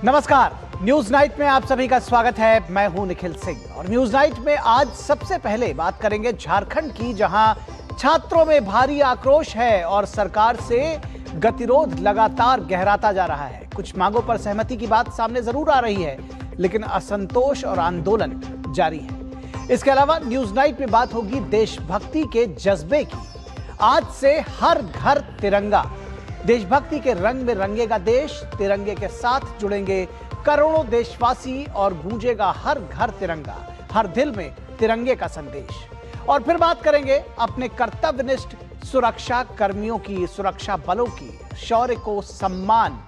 नमस्कार, news night में आप सभी का स्वागत है। मैं हूं निखिल सिंह और न्यूज नाइट में आज सबसे पहले बात करेंगे झारखंड की, जहां छात्रों में भारी आक्रोश है और सरकार से गतिरोध लगातार गहराता जा रहा है। कुछ मांगों पर सहमति की बात सामने जरूर आ रही है, लेकिन असंतोष और आंदोलन जारी है। इसके अलावा न्यूज नाइट में बात होगी देशभक्ति के जज्बे की। आज से हर घर तिरंगा, देशभक्ति के रंग में रंगेगा देश, तिरंगे के साथ जुड़ेंगे करोड़ों देशवासी और गूंजेगा हर घर तिरंगा, हर दिल में तिरंगे का संदेश। और फिर बात करेंगे अपने कर्तव्यनिष्ठ सुरक्षा कर्मियों की, सुरक्षा बलों की शौर्य को सम्मान।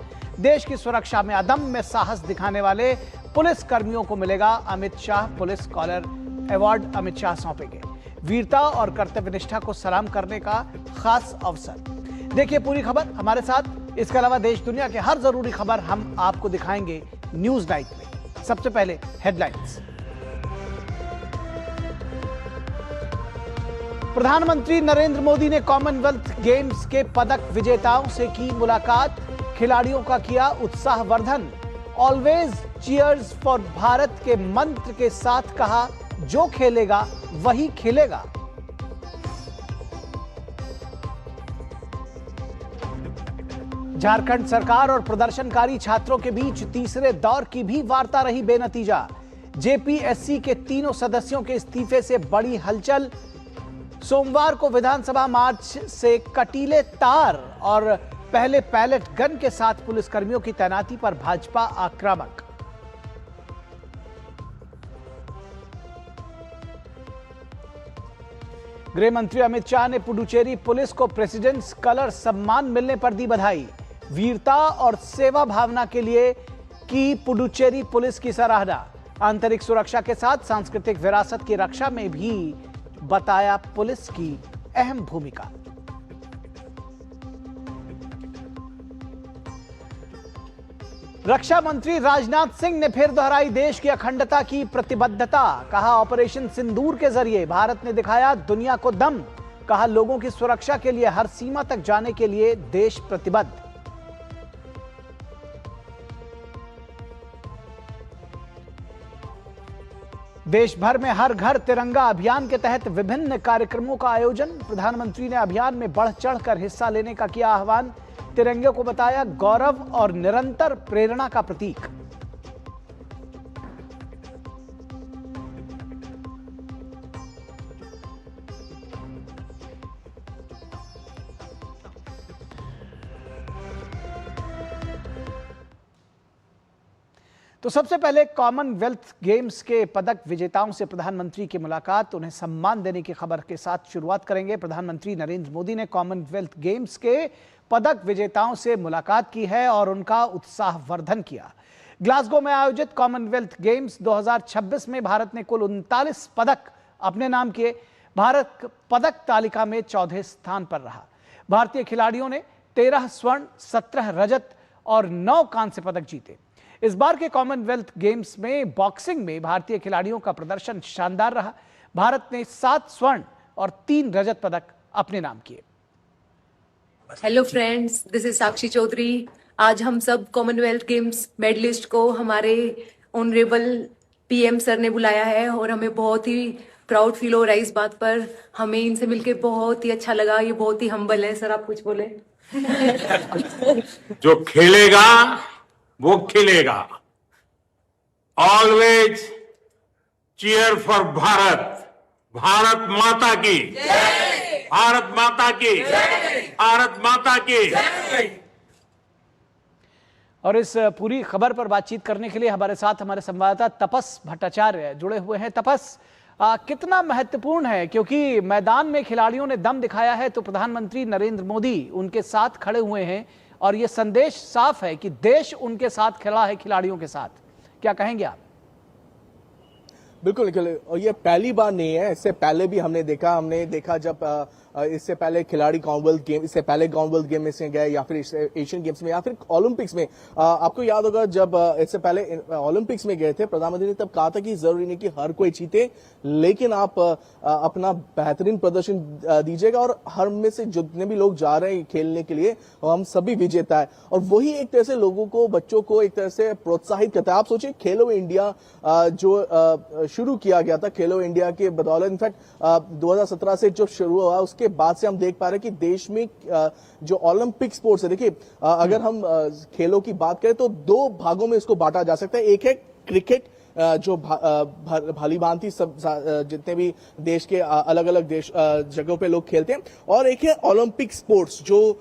देश की सुरक्षा में अदम्य साहस दिखाने वाले पुलिस कर्मियों को मिलेगा Amit Shah police scholar award. Amit Shah सौंपेंगे वीरता और कर्तव्यनिष्ठा को सलाम करने का खास अवसर। देखिए पूरी खबर हमारे साथ। इसके अलावा देश दुनिया के हर जरूरी खबर हम आपको दिखाएंगे न्यूज नाइट में। सबसे पहले हेडलाइंस। प्रधानमंत्री नरेंद्र मोदी ने कॉमनवेल्थ गेम्स के पदक विजेताओं से की मुलाकात, खिलाड़ियों का किया उत्साहवर्धन। ऑलवेज चीयर्स फॉर भारत के मंत्र के साथ कहा, जो खेलेगा वही खिलेगा। झारखंड सरकार और प्रदर्शनकारी छात्रों के बीच तीसरे दौर की भी वार्ता रही बेनतीजा। जेपीएससी के तीनों सदस्यों के इस्तीफे से बड़ी हलचल। सोमवार को विधानसभा मार्च से कटीले तार और पहले पैलेट गन के साथ पुलिसकर्मियों की तैनाती पर भाजपा आक्रामक। गृह मंत्री अमित शाह ने पुडुचेरी पुलिस को प्रेसिडेंट्स कलर सम्मान मिलने पर दी बधाई। वीरता और सेवा भावना के लिए की पुडुचेरी पुलिस की सराहना। आंतरिक सुरक्षा के साथ सांस्कृतिक विरासत की रक्षा में भी बताया पुलिस की अहम भूमिका। रक्षा मंत्री राजनाथ सिंह ने फिर दोहराई देश की अखंडता की प्रतिबद्धता। कहा, ऑपरेशन सिंदूर के जरिए भारत ने दिखाया दुनिया को दम। कहा, लोगों की सुरक्षा के लिए हर सीमा तक जाने के लिए देश प्रतिबद्ध। देश भर में हर घर तिरंगा अभियान के तहत विभिन्न कार्यक्रमों का आयोजन। प्रधानमंत्री ने अभियान में बढ़ चढ़कर हिस्सा लेने का किया आह्वान। तिरंगे को बताया गौरव और निरंतर प्रेरणा का प्रतीक। तो सबसे पहले कॉमनवेल्थ गेम्स के पदक विजेताओं से प्रधानमंत्री की मुलाकात, उन्हें सम्मान देने की खबर के साथ शुरुआत करेंगे। प्रधानमंत्री नरेंद्र मोदी ने कॉमनवेल्थ गेम्स के पदक विजेताओं से मुलाकात की है और उनका उत्साहवर्धन किया। ग्लासगो में आयोजित कॉमनवेल्थ गेम्स 2026 में भारत ने कुल 39 पदक अपने नाम किए। भारत पदक तालिका में 14 स्थान पर रहा। भारतीय खिलाड़ियों ने 13 स्वर्ण, 17 रजत और 9 कांस्य पदक जीते। इस बार के कॉमनवेल्थ गेम्स में बॉक्सिंग में भारतीय खिलाड़ियों का प्रदर्शन शानदार रहा। भारत ने 7 स्वर्ण और 3 रजत पदक अपने नाम किए। हेलो फ्रेंड्स, दिस इज साक्षी चौधरी। आज हम सब कॉमनवेल्थ गेम्स मेडलिस्ट को हमारे ऑनरेबल पीएम सर ने बुलाया है और हमें बहुत ही प्राउड फील हो रहा है इस बात पर। हमें इनसे मिलके बहुत ही अच्छा लगा। ये बहुत ही हम्बल है। सर आप कुछ बोले। जो खेलेगा वो खिलेगा। Always cheer for Bharat. Bharat माता की जय। भारत माता की जय। भारत माता की जय। और इस पूरी खबर पर बातचीत करने के लिए हमारे साथ हमारे संवाददाता तपस भट्टाचार्य जुड़े हुए हैं। तपस, कितना महत्वपूर्ण है, क्योंकि मैदान में खिलाड़ियों ने दम दिखाया है तो प्रधानमंत्री नरेंद्र मोदी उनके साथ खड़े हुए हैं और यह संदेश साफ है कि देश उनके साथ खड़ा है, खिलाड़ियों के साथ। क्या कहेंगे आप? बिल्कुल, और ये पहली बार नहीं है। इससे पहले भी हमने देखा जब इससे पहले खिलाड़ी कॉमनवेल्थ गेम, इससे पहले कॉमनवेल्थ गेम में से गए या फिर एशियन गेम्स में या फिर ओलंपिक्स में। आपको याद होगा जब इससे पहले ओलंपिक्स में गए थे, प्रधानमंत्री ने तब कहा था कि जरूरी नहीं कि हर कोई जीते, लेकिन आप अपना बेहतरीन प्रदर्शन दीजिएगा और हर में से जितने भी लोग जा रहे हैं खेलने के लिए हम सभी विजेता है। और वही एक तरह से लोगों को, बच्चों को एक तरह से प्रोत्साहित करता है। आप सोचिए खेलो इंडिया जो शुरू किया गया था, खेलो इंडिया के बदौलत, इनफैक्ट 2017 से जो शुरू हुआ उसके बाद से हम देख पा रहे हैं कि देश में जो ओलंपिक स्पोर्ट्स है, देखिए अगर हम खेलों की बात करें तो दो भागों में इसको बांटा जा सकता है। एक है क्रिकेट, जो भाली भांति सब जितने भी देश के अलग अलग देश जगहों पे लोग खेलते हैं, और एक है ओलंपिक स्पोर्ट्स जो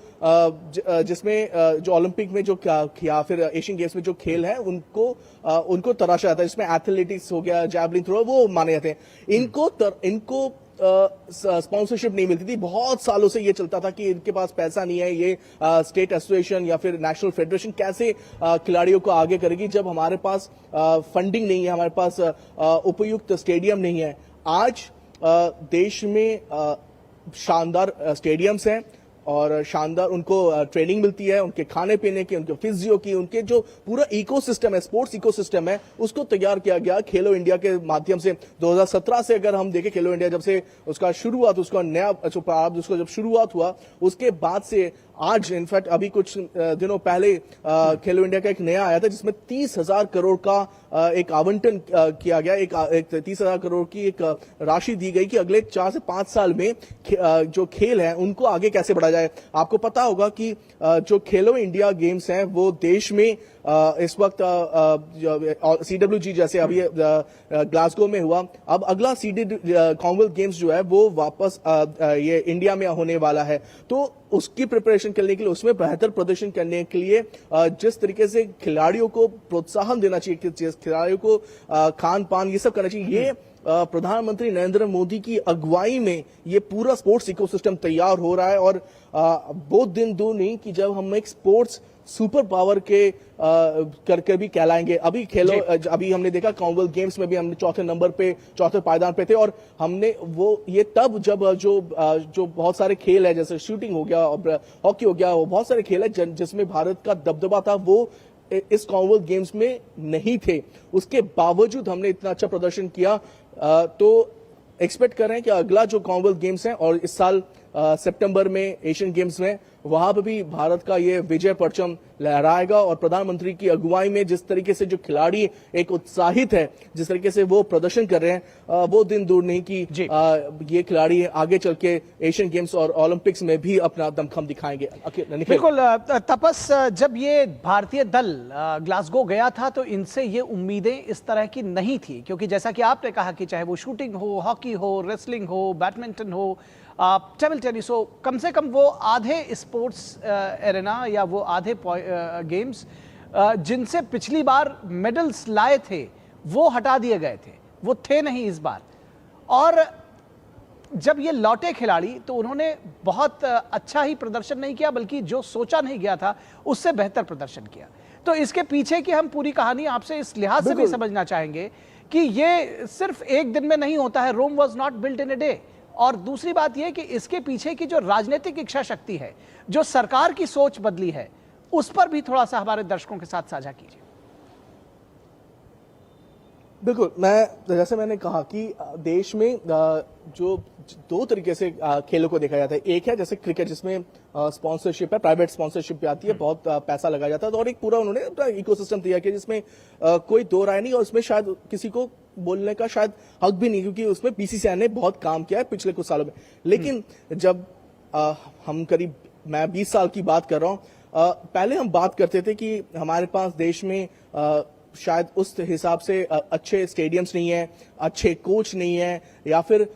जिसमें जो ओलंपिक में जो या फिर एशियन गेम्स में जो खेल है उनको तराशा जाता है, जिसमें एथलेटिक्स हो गया, जैवलिन थ्रो, वो माने जाते हैं। इनको स्पॉन्सरशिप नहीं मिलती थी, बहुत सालों से ये चलता था कि इनके पास पैसा नहीं है, ये स्टेट एसोसिएशन या फिर नेशनल फेडरेशन कैसे खिलाड़ियों को आगे करेगी जब हमारे पास फंडिंग नहीं है, हमारे पास उपयुक्त स्टेडियम नहीं है। आज देश में शानदार स्टेडियम्स हैं और शानदार उनको ट्रेनिंग मिलती है, उनके खाने पीने की, उनके फिजियो की, उनके जो पूरा इकोसिस्टम है, स्पोर्ट्स इकोसिस्टम है, उसको तैयार किया गया खेलो इंडिया के माध्यम से। 2017 से अगर हम देखें, खेलो इंडिया जब से उसका शुरुआत, उसका नया उसका जब शुरुआत हुआ उसके बाद से आज, इनफैक्ट अभी कुछ दिनों पहले खेलो इंडिया का एक नया आया था जिसमें 30,000 करोड़ का एक आवंटन किया गया, एक 30,000 करोड़ की एक राशि दी गई कि अगले 4 से 5 साल में जो खेल है उनको आगे कैसे बढ़ाया जाए। आपको पता होगा कि जो खेलो इंडिया गेम्स हैं वो देश में इस वक्त CWG जैसे अभी ग्लासगो में हुआ, अब अगला कॉमनवेल्थ गेम्स जो है वो वापस ये इंडिया में होने वाला है। तो उसकी प्रिपरेशन करने के लिए, उसमें बेहतर प्रदर्शन करने के लिए जिस तरीके से खिलाड़ियों को प्रोत्साहन देना चाहिए, खिलाड़ियों को खान पान ये सब करना चाहिए, ये प्रधानमंत्री नरेंद्र मोदी की अगुवाई में ये पूरा स्पोर्ट्स इकोसिस्टम तैयार हो रहा है। और बहुत दिन दूर नहीं कि जब हम एक स्पोर्ट्स सुपर पावर के करके भी कहलाएंगे। अभी हमने देखा कॉमनवेल्थ गेम्स में भी हमने चौथे पायदान पे थे, और हमने वो ये तब जब जो बहुत सारे खेल है, जैसे शूटिंग हो गया और हॉकी हो गया, वो बहुत सारे खेल है जिसमें भारत का दबदबा था, वो इस कॉमनवेल्थ गेम्स में नहीं थे। उसके बावजूद हमने इतना अच्छा प्रदर्शन किया। तो एक्सपेक्ट कर रहे हैं कि अगला जो कॉमनवेल्थ गेम्स है और इस साल सितंबर में एशियन गेम्स में, वहां पर भी भारत का ये विजय परचम लहराएगा। और प्रधानमंत्री की अगुवाई में जिस तरीके से जो खिलाड़ी एक उत्साहित है, जिस तरीके से वो प्रदर्शन कर रहे हैं, वो दिन दूर नहीं कि ये खिलाड़ी आगे चल के एशियन गेम्स और ओलंपिक्स में भी अपना दमखम दिखाएंगे। बिल्कुल तपस, जब ये भारतीय दल ग्लासगो गया था तो इनसे ये उम्मीदें इस तरह की नहीं थी, क्योंकि जैसा कि आपने कहा कि चाहे वो शूटिंग हो, हॉकी हो, रेसलिंग हो, बैडमिंटन हो, टेबल टेनिस हो, कम से कम वो आधे स्पोर्ट्स एरेना या वो आधे गेम्स जिनसे पिछली बार मेडल्स लाए थे वो हटा दिए गए थे, वो थे नहीं इस बार। और जब ये लौटे खिलाड़ी तो उन्होंने बहुत अच्छा ही प्रदर्शन नहीं किया, बल्कि जो सोचा नहीं गया था उससे बेहतर प्रदर्शन किया। तो इसके पीछे की हम पूरी कहानी आपसे इस लिहाज से भी समझना चाहेंगे कि ये सिर्फ एक दिन में नहीं होता है, Rome was not built in a day. और दूसरी बात यह कि इसके पीछे की जो राजनीतिक इच्छा शक्ति है, जो सरकार की सोच बदली है, उस पर भी थोड़ा सा हमारे दर्शकों के साथ साझा कीजिए। बिल्कुल, जैसे मैंने कहा कि देश में जो दो तरीके से खेलों को देखा जाता है। एक है जैसे क्रिकेट, जिसमें स्पॉन्सरशिप है, प्राइवेट स्पॉन्सरशिप भी आती है, बहुत पैसा लगाया जाता है, और एक पूरा उन्होंने अपना इकोसिस्टम तैयार किया जिसमें कोई दो राय नहीं, और उसमें शायद किसी को बोलने का शायद हक भी नहीं, क्योंकि उसमें बीसीसीआई ने बहुत काम किया है पिछले कुछ सालों में। लेकिन जब हम मैं 20 साल की बात कर रहा हूं, पहले हम बात करते थे कि हमारे पास देश में शायद उस हिसाब से अच्छे स्टेडियम्स नहीं है, अच्छे कोच नहीं है, या फिर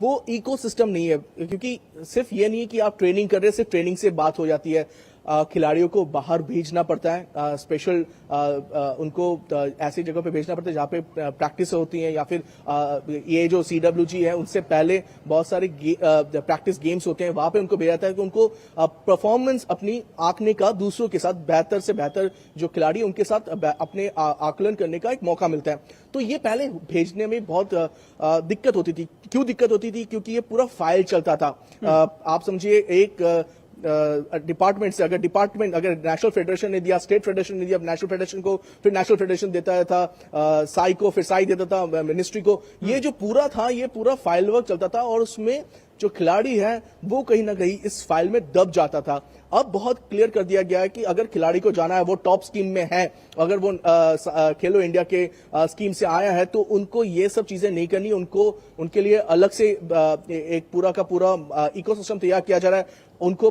वो इकोसिस्टम नहीं है। क्योंकि सिर्फ ये नहीं है कि आप ट्रेनिंग कर रहे हैं, सिर्फ ट्रेनिंग से बात हो जाती है। खिलाड़ियों को बाहर भेजना पड़ता है, स्पेशल उनको ऐसी जगह पे भेजना पड़ता है जहाँ पे प्रैक्टिस होती है, या फिर ये जो CWG है उनसे पहले बहुत सारे प्रैक्टिस गेम्स होते हैं, वहां पे उनको भेजा जाता है कि उनको परफॉर्मेंस अपनी आंकने का दूसरों के साथ बेहतर से बेहतर जो खिलाड़ी उनके साथ अपने आकलन करने का एक मौका मिलता है। तो ये पहले भेजने में बहुत दिक्कत होती थी। क्यों दिक्कत होती थी? क्योंकि ये पूरा फाइल चलता था। आप समझिए एक डिपार्टमेंट से अगर नेशनल फेडरेशन ने दिया, स्टेट फेडरेशन ने दिया, नेशनल फेडरेशन को, फिर नेशनल फेडरेशन देता था साई को, फिर साई देता था मिनिस्ट्री को। ये जो पूरा था, ये पूरा फाइल वर्क चलता था और उसमें जो खिलाड़ी है वो कहीं ना कहीं इस फाइल में दब जाता था। अब बहुत क्लियर कर दिया गया है कि अगर खिलाड़ी को जाना है, वो टॉप स्कीम में है, अगर वो खेलो इंडिया के स्कीम से आया है, तो उनको ये सब चीजें नहीं करनी, उनको उनके लिए अलग से एक पूरा का पूरा इकोसिस्टम तैयार किया जा रहा है। उनको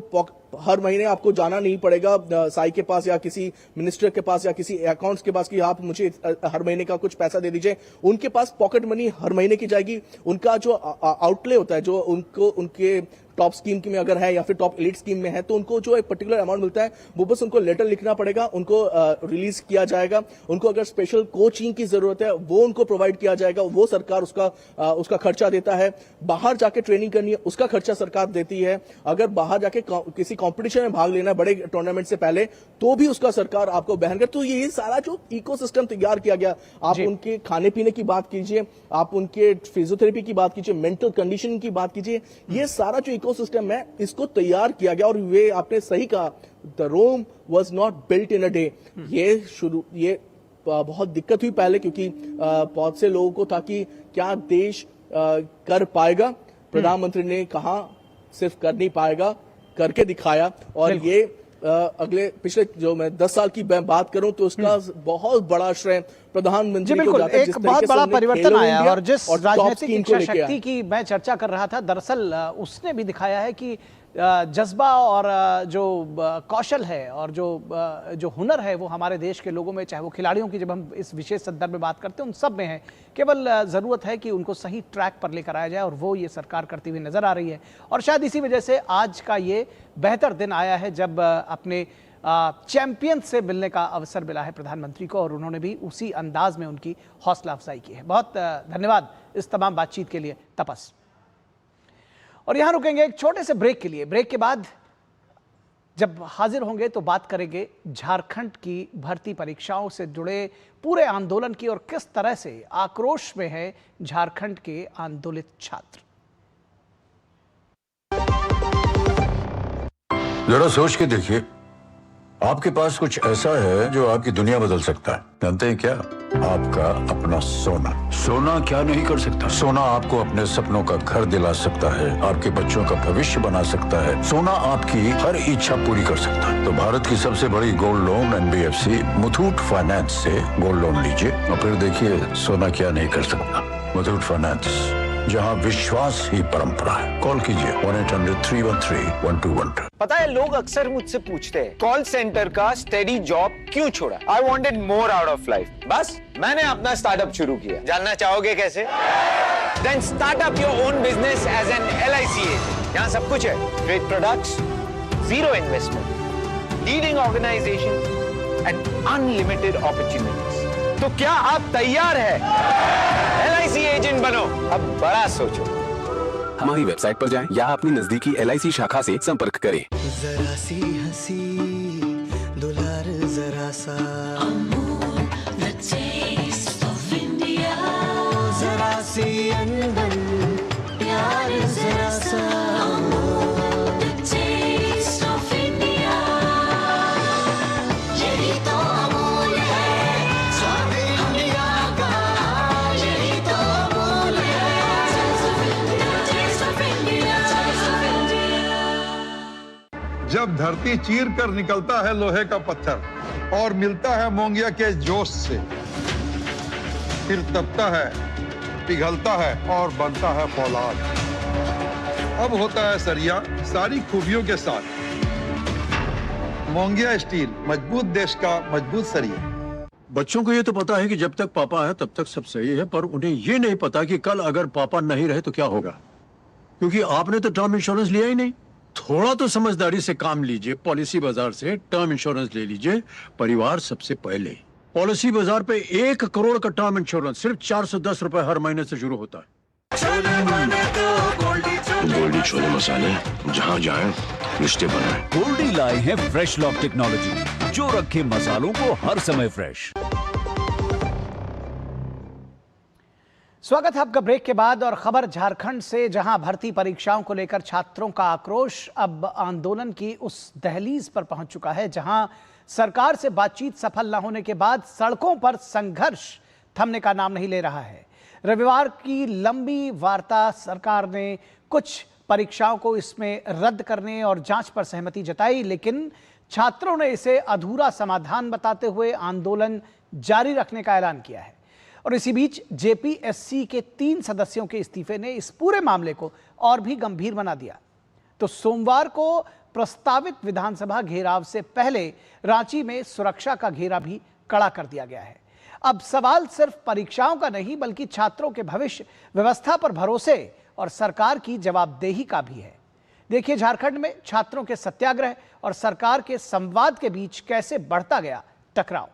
हर महीने आपको जाना नहीं पड़ेगा साई के पास या किसी मिनिस्टर के पास या किसी अकाउंट्स के पास कि आप मुझे हर महीने का कुछ पैसा दे दीजिए। उनके पास पॉकेट मनी हर महीने की जाएगी। उनका जो आउटले होता है, जो उनको उनके टॉप स्कीम में अगर है या फिर टॉप एलीट स्कीम में है, तो उनको जो एक पर्टिकुलर अमाउंट मिलता है वो बस उनको लेटर लिखना पड़ेगा, उनको रिलीज किया जाएगा। उनको अगर स्पेशल कोचिंग की जरूरत है वो उनको प्रोवाइड किया जाएगा, वो सरकार उसका खर्चा देता है। बाहर जाके ट्रेनिंग करनी है उसका खर्चा सरकार देती है। अगर बाहर जाके किसी कंपटीशन में भाग लेना बड़े टूर्नामेंट से पहले, तो भी उसका सरकार आपको बहन कर। तो ये सारा जो इकोसिस्टम तैयार किया गया, आप उनके खाने पीने की बात कीजिए, आप उनके फिजियोथेरेपी की बात कीजिए, मेंटल कंडीशन की बात कीजिए, ये सारा जो इकोसिस्टम है इसको तैयार किया गया। और ये आपने सही कहा, the Rome was not built in a day. ये बहुत दिक्कत हुई पहले, क्योंकि बहुत से लोगों को था कि क्या देश कर पाएगा। प्रधानमंत्री ने कहा सिर्फ कर नहीं पाएगा, करके दिखाया। और ये अगले पिछले जो मैं 10 साल की बात करूं तो उसका बहुत बड़ा श्रेय प्रधानमंत्री को जाता है। एक बहुत बड़ा परिवर्तन आया और जिस राजनीतिक इच्छा शक्ति की मैं चर्चा कर रहा था, दरअसल उसने भी दिखाया है कि जज्बा और जो कौशल है और जो हुनर है वो हमारे देश के लोगों में, चाहे वो खिलाड़ियों की जब हम इस विशेष संदर्भ में बात करते हैं, उन सब में है। केवल ज़रूरत है कि उनको सही ट्रैक पर लेकर आया जाए और वो ये सरकार करती हुई नजर आ रही है। और शायद इसी वजह से आज का ये बेहतर दिन आया है जब अपने चैंपियन से मिलने का अवसर मिला है प्रधानमंत्री को, और उन्होंने भी उसी अंदाज में उनकी हौसला अफजाई की है। बहुत धन्यवाद इस तमाम बातचीत के लिए तपस। और यहां रुकेंगे एक छोटे से ब्रेक के लिए। ब्रेक के बाद जब हाजिर होंगे तो बात करेंगे झारखंड की भर्ती परीक्षाओं से जुड़े पूरे आंदोलन की और किस तरह से आक्रोश में है झारखंड के आंदोलित छात्र। जरा सोच के देखिए, आपके पास कुछ ऐसा है जो आपकी दुनिया बदल सकता है। जानते हैं क्या? आपका अपना सोना। सोना क्या नहीं कर सकता? सोना आपको अपने सपनों का घर दिला सकता है, आपके बच्चों का भविष्य बना सकता है। सोना आपकी हर इच्छा पूरी कर सकता है। तो भारत की सबसे बड़ी gold loan NBFC Muthoot finance से गोल्ड लोन लीजिए और फिर देखिए सोना क्या नहीं कर सकता। मुथूट फाइनेंस, जहां विश्वास ही परंपरा है। कॉल कीजिए 1-800-313-1212। पता है, लोग अक्सर मुझसे पूछते हैं कॉल सेंटर का स्टेडी जॉब क्यों छोड़ा। I wanted more out of life. बस मैंने अपना स्टार्टअप शुरू किया। जानना चाहोगे कैसे? Then start up your own business as an LIC agent. यहाँ सब कुछ है, great products, zero investment, leading organisation and unlimited opportunities. तो क्या आप तैयार है LIC एजेंट बनो? अब बड़ा सोचो। हमारी वेबसाइट पर जाएं या अपनी नजदीकी LIC शाखा से संपर्क करें। जरा सी हंसी दुलार जरा सा, जरा सी अंदर प्यार जरा सा, यही तो अमूल है स्वाद इंडिया का, यही तो अमूल है। जब धरती चीर कर निकलता है लोहे का पत्थर और मिलता है मोंगिया के जोश से, फिर तपता है, पिघलता है और बनता है फौलाद। अब होता है सरिया सारी खूबियों के साथ। मोंगिया स्टील, मजबूत देश का मजबूत सरिया। बच्चों को ये तो पता है कि जब तक पापा है तब तक सब सही है, पर उन्हें ये नहीं पता कि कल अगर पापा नहीं रहे तो क्या होगा। क्योंकि आपने तो टर्म इंश्योरेंस लिया ही नहीं। थोड़ा तो समझदारी से काम लीजिए। पॉलिसी बाजार से टर्म इंश्योरेंस ले लीजिए, परिवार सबसे पहले। पॉलिसी बाजार पे 1 करोड़ का टर्म इंश्योरेंस सिर्फ 410 रुपए हर महीने से शुरू होता है। गोल्डी छोले मसाले, जहाँ जाए रिश्ते बनाए। गोल्डी लाए हैं फ्रेश लॉक टेक्नोलॉजी, जो रखे मसालों को हर समय फ्रेश। स्वागत है आपका ब्रेक के बाद और खबर झारखंड से, जहां भर्ती परीक्षाओं को लेकर छात्रों का आक्रोश अब आंदोलन की उस दहलीज पर पहुंच चुका है जहां सरकार से बातचीत सफल न होने के बाद सड़कों पर संघर्ष थमने का नाम नहीं ले रहा है। रविवार की लंबी वार्ता, सरकार ने कुछ परीक्षाओं को इसमें रद्द करने और जांच पर सहमति जताई, लेकिन छात्रों ने इसे अधूरा समाधान बताते हुए आंदोलन जारी रखने का ऐलान किया है। और इसी बीच जेपीएससी के 3 सदस्यों के इस्तीफे ने इस पूरे मामले को और भी गंभीर बना दिया। तो सोमवार को प्रस्तावित विधानसभा घेराव से पहले रांची में सुरक्षा का घेरा भी कड़ा कर दिया गया है। अब सवाल सिर्फ परीक्षाओं का नहीं बल्कि छात्रों के भविष्य, व्यवस्था पर भरोसे और सरकार की जवाबदेही का भी है। देखिए झारखंड में छात्रों के सत्याग्रह और सरकार के संवाद के बीच कैसे बढ़ता गया टकराव।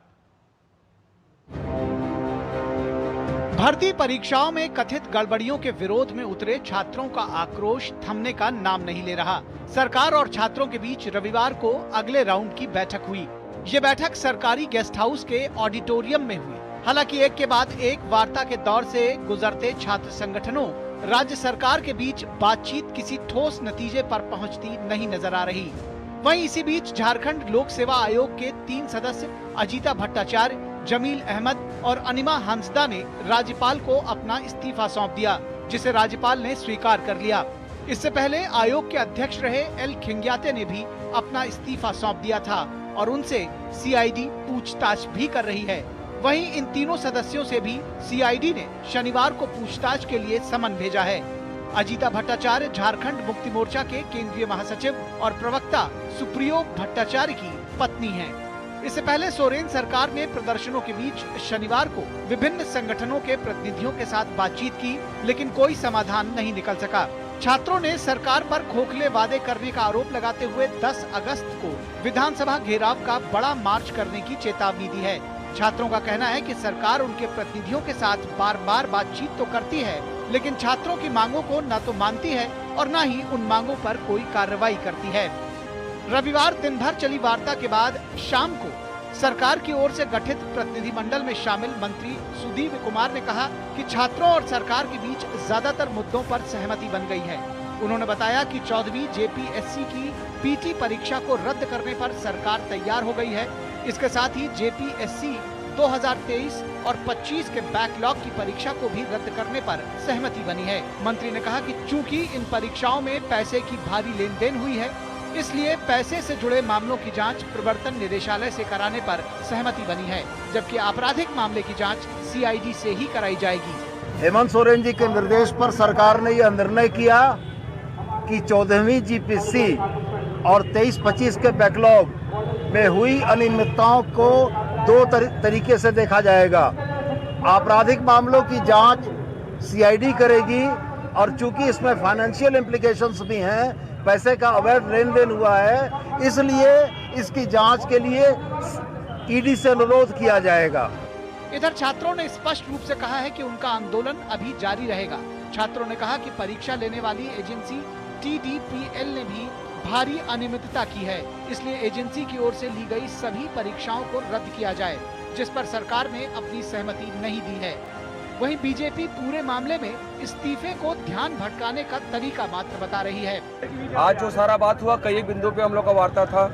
भर्ती परीक्षाओं में कथित गड़बड़ियों के विरोध में उतरे छात्रों का आक्रोश थमने का नाम नहीं ले रहा। सरकार और छात्रों के बीच रविवार को अगले राउंड की बैठक हुई। ये बैठक सरकारी गेस्ट हाउस के ऑडिटोरियम में हुई। हालांकि एक के बाद एक वार्ता के दौर से गुजरते छात्र संगठनों, राज्य सरकार के बीच बातचीत किसी ठोस नतीजे पर पहुंचती नहीं नजर आ रही। वहीं इसी बीच झारखंड लोक सेवा आयोग के 3 सदस्य अजीता भट्टाचार्य, जमील अहमद और अनिमा हंसदा ने राज्यपाल को अपना इस्तीफा सौंप दिया, जिसे राज्यपाल ने स्वीकार कर लिया। इससे पहले आयोग के अध्यक्ष रहे एल खिंग्याते ने भी अपना इस्तीफा सौंप दिया था और उनसे सीआईडी पूछताछ भी कर रही है। वहीं इन तीनों सदस्यों से भी सीआईडी ने शनिवार को पूछताछ के लिए समन भेजा है। अजीता भट्टाचार्य झारखंड मुक्ति मोर्चा के केंद्रीय महासचिव और प्रवक्ता सुप्रियो भट्टाचार्य की पत्नी हैं। इससे पहले सोरेन सरकार ने प्रदर्शनों के बीच शनिवार को विभिन्न संगठनों के प्रतिनिधियों के साथ बातचीत की, लेकिन कोई समाधान नहीं निकल सका। छात्रों ने सरकार पर खोखले वादे करने का आरोप लगाते हुए 10 अगस्त को विधानसभा घेराव का बड़ा मार्च करने की चेतावनी दी है। छात्रों का कहना है कि सरकार उनके प्रतिनिधियों के साथ बार बार बातचीत तो करती है, लेकिन छात्रों की मांगों को न तो मानती है और न ही उन मांगों पर कोई कार्रवाई करती है। रविवार दिन भर चली वार्ता के बाद शाम को सरकार की ओर से गठित प्रतिनिधिमंडल में शामिल मंत्री सुदीप कुमार ने कहा कि छात्रों और सरकार के बीच ज्यादातर मुद्दों पर सहमति बन गई है। उन्होंने बताया कि 14वीं जेपीएससी की पीटी परीक्षा को रद्द करने पर सरकार तैयार हो गई है। इसके साथ ही जेपीएससी 2023 और 25 के बैकलॉग की परीक्षा को भी रद्द करने पर सहमति बनी है। मंत्री ने कहा कि चूंकि इन परीक्षाओं में पैसे की भारी लेन देन हुई है, इसलिए पैसे से जुड़े मामलों की जांच प्रवर्तन निदेशालय से कराने पर सहमति बनी है, जबकि आपराधिक मामले की जांच सीआईडी से ही कराई जाएगी। हेमंत सोरेन जी के निर्देश पर सरकार ने यह निर्णय किया कि 14वीं जीपीएससी और 23-25 के बैकलॉग में हुई अनियमितताओं को 2 तरीके से देखा जाएगा। आपराधिक मामलों की जांच सीआईडी करेगी और चूंकि इसमें फाइनेंशियल इम्प्लीकेशंस भी हैं, पैसे का अवैध लेन देन हुआ है, इसलिए इसकी जांच के लिए ईडी से अनुरोध किया जाएगा। इधर छात्रों ने स्पष्ट रूप से कहा है कि उनका आंदोलन अभी जारी रहेगा। छात्रों ने कहा कि परीक्षा लेने वाली एजेंसी टीडीपीएल ने भी भारी अनियमितता की है, इसलिए एजेंसी की ओर से ली गई सभी परीक्षाओं को रद्द किया जाए, जिस पर सरकार ने अपनी सहमति नहीं दी है। वहीं बीजेपी पूरे मामले में इस्तीफे को ध्यान भटकाने का तरीका मात्र बता रही है। आज जो सारा बात हुआ, कई बिंदु पे हम लोग का वार्ता था।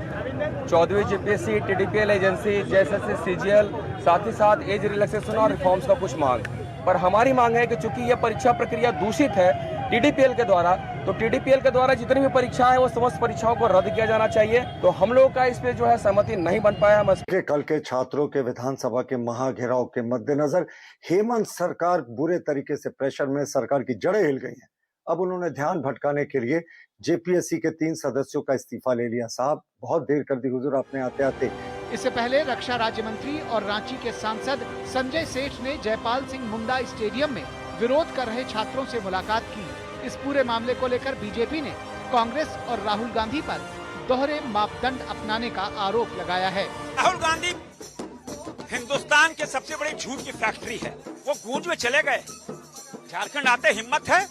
14वीं JPSC, TDPL agency, JSSC, CGL, साथ ही साथ एज रिलैक्सेशन और रिफॉर्म्स का कुछ मांग। पर हमारी मांग है कि चूंकि यह परीक्षा प्रक्रिया दूषित है टीडीपीएल के द्वारा, तो टीडीपीएल के द्वारा जितनी भी परीक्षा है वो समस्त परीक्षाओं को रद्द किया जाना चाहिए। तो हम लोग का इस पे जो है सहमति नहीं बन पाया। कल के छात्रों के विधानसभा के महाघेराव के मद्देनजर हेमंत सरकार बुरे तरीके से प्रेशर में सरकार की जड़ें हिल गई हैं। अब उन्होंने ध्यान भटकाने के लिए जेपीएससी के 3 सदस्यों का इस्तीफा ले लिया। साहब बहुत देर कर दी हुजूर आपने आते आते। इससे पहले रक्षा राज्य मंत्री और रांची के सांसद संजय सेठ ने जयपाल सिंह मुंडा स्टेडियम में विरोध कर रहे छात्रों से मुलाकात की। इस पूरे मामले को लेकर बीजेपी ने कांग्रेस और राहुल गांधी पर दोहरे मापदंड अपनाने का आरोप लगाया है। राहुल गांधी हिंदुस्तान के सबसे बड़ी झूठ की फैक्ट्री है, वो गूंज में चले गए। झारखंड आते हिम्मत है?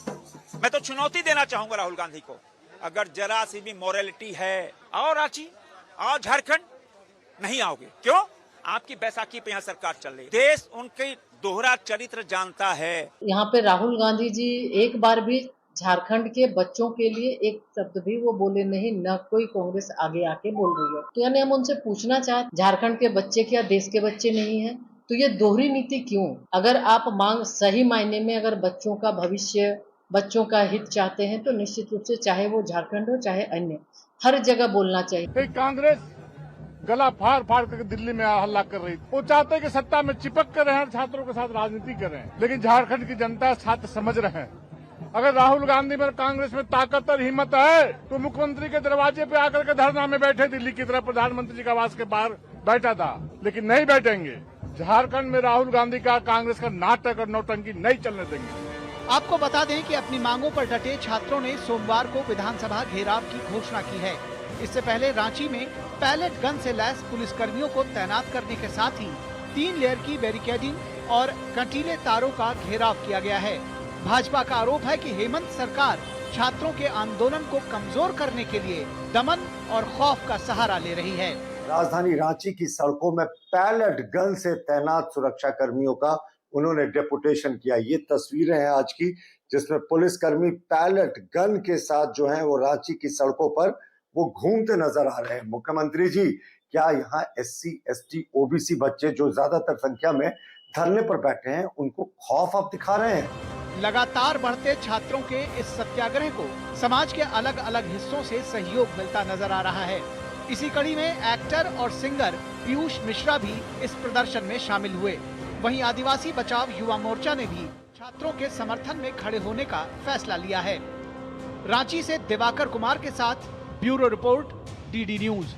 मैं तो चुनौती देना चाहूंगा राहुल गांधी को, अगर जरा सी भी मोरालिटी है आओ रांची, आओ झारखंड, नहीं आओगे क्यों? आपकी बैसाखी पे यहाँ सरकार चल रही है, देश उनकी दोहरा चरित्र जानता है। यहाँ पे राहुल गांधी जी एक बार भी झारखंड के बच्चों के लिए एक शब्द भी वो बोले नहीं, न कोई कांग्रेस आगे आके बोल रही है। तो यानी हम उनसे पूछना चाहते, झारखंड के बच्चे क्या देश के बच्चे नहीं हैं? तो ये दोहरी नीति क्यों? अगर आप मांग सही मायने में अगर बच्चों का भविष्य, बच्चों का हित चाहते हैं तो निश्चित रूप से चाहे वो झारखंड हो चाहे अन्य, हर जगह बोलना चाहिए। कांग्रेस गला फाड़ फाड़ करके दिल्ली में हल्ला कर रही, वो चाहते कि सत्ता में चिपक कर रहे हैं, छात्रों के साथ राजनीति कर रहे हैं, लेकिन झारखंड की जनता छात्र समझ रहे हैं। अगर राहुल गांधी में कांग्रेस में ताकत और हिम्मत है तो मुख्यमंत्री के दरवाजे पे आकर के धरना में बैठे, दिल्ली की तरह प्रधानमंत्री जी के आवास के बाहर बैठा था, लेकिन नहीं बैठेंगे। झारखंड में राहुल गांधी का कांग्रेस का नाटक और नौटंकी नहीं चलने देंगे। आपको बता दें कि अपनी मांगों पर डटे छात्रों ने सोमवार को विधानसभा घेराव की घोषणा की है। इससे पहले रांची में पैलेट गन से लैस पुलिसकर्मियों को तैनात करने के साथ ही 3 लेयर की बैरिकेडिंग और कंटीले तारों का घेराव किया गया है। भाजपा का आरोप है कि हेमंत सरकार छात्रों के आंदोलन को कमजोर करने के लिए दमन और खौफ का सहारा ले रही है। राजधानी रांची की सड़कों में पैलेट गन से तैनात सुरक्षा कर्मियों का उन्होंने डेपुटेशन किया। ये तस्वीरें हैं आज की, जिसमें पुलिसकर्मी पैलेट गन के साथ जो है वो रांची की सड़कों पर वो घूमते नजर आ रहे हैं। मुख्यमंत्री जी, क्या यहाँ SC, ST, OBC बच्चे जो ज्यादातर संख्या में धरने पर बैठे हैं, उनको खौफ आप दिखा रहे हैं? लगातार बढ़ते छात्रों के इस सत्याग्रह को समाज के अलग अलग हिस्सों से सहयोग मिलता नजर आ रहा है। इसी कड़ी में एक्टर और सिंगर पीयूष मिश्रा भी इस प्रदर्शन में शामिल हुए। वहीं आदिवासी बचाव युवा मोर्चा ने भी छात्रों के समर्थन में खड़े होने का फैसला लिया है। रांची से दिवाकर कुमार के साथ ब्यूरो रिपोर्ट, DD न्यूज।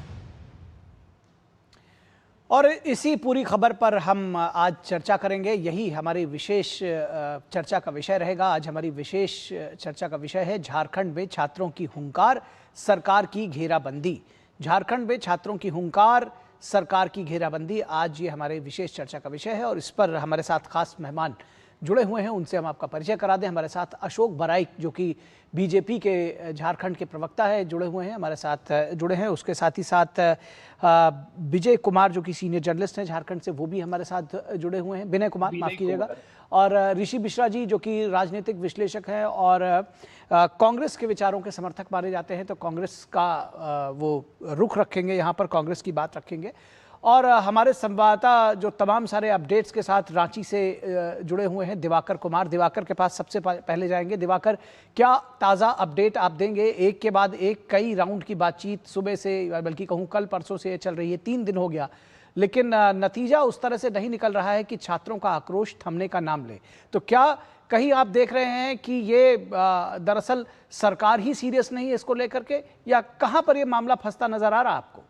और इसी पूरी खबर पर हम आज चर्चा करेंगे। यही हमारी विशेष चर्चा का विषय रहेगा। आज हमारी विशेष चर्चा का विषय है झारखंड में छात्रों की हुंकार, सरकार की घेराबंदी। झारखंड में छात्रों की हुंकार, सरकार की घेराबंदी, आज ये हमारे विशेष चर्चा का विषय है। और इस पर हमारे साथ खास मेहमान जुड़े हुए हैं, उनसे हम आपका परिचय करा दें। हमारे साथ अशोक बराइक, जो कि बीजेपी के झारखंड के प्रवक्ता है, जुड़े हुए हैं, हमारे साथ जुड़े हैं। उसके साथ ही साथ विजय कुमार, जो कि सीनियर जर्नलिस्ट हैं झारखंड से, वो भी हमारे साथ जुड़े हुए हैं। विनय कुमार, माफ कीजिएगा। और ऋषि मिश्रा जी, जो कि राजनीतिक विश्लेषक हैं और कांग्रेस के विचारों के समर्थक माने जाते हैं, तो कांग्रेस का वो रुख रखेंगे, यहाँ पर कांग्रेस की बात रखेंगे। और हमारे संवाददाता जो तमाम सारे अपडेट्स के साथ रांची से जुड़े हुए हैं, दिवाकर कुमार। दिवाकर के पास सबसे पहले जाएंगे। दिवाकर, क्या ताज़ा अपडेट आप देंगे? एक के बाद एक कई राउंड की बातचीत सुबह से, बल्कि कहूँ कल परसों से चल रही है, 3 दिन हो गया, लेकिन नतीजा उस तरह से नहीं निकल रहा है कि छात्रों का आक्रोश थमने का नाम ले। तो क्या कहीं आप देख रहे हैं कि ये दरअसल सरकार ही सीरियस नहीं है इसको लेकर के, या कहाँ पर ये मामला फंसता नजर आ रहा है आपको?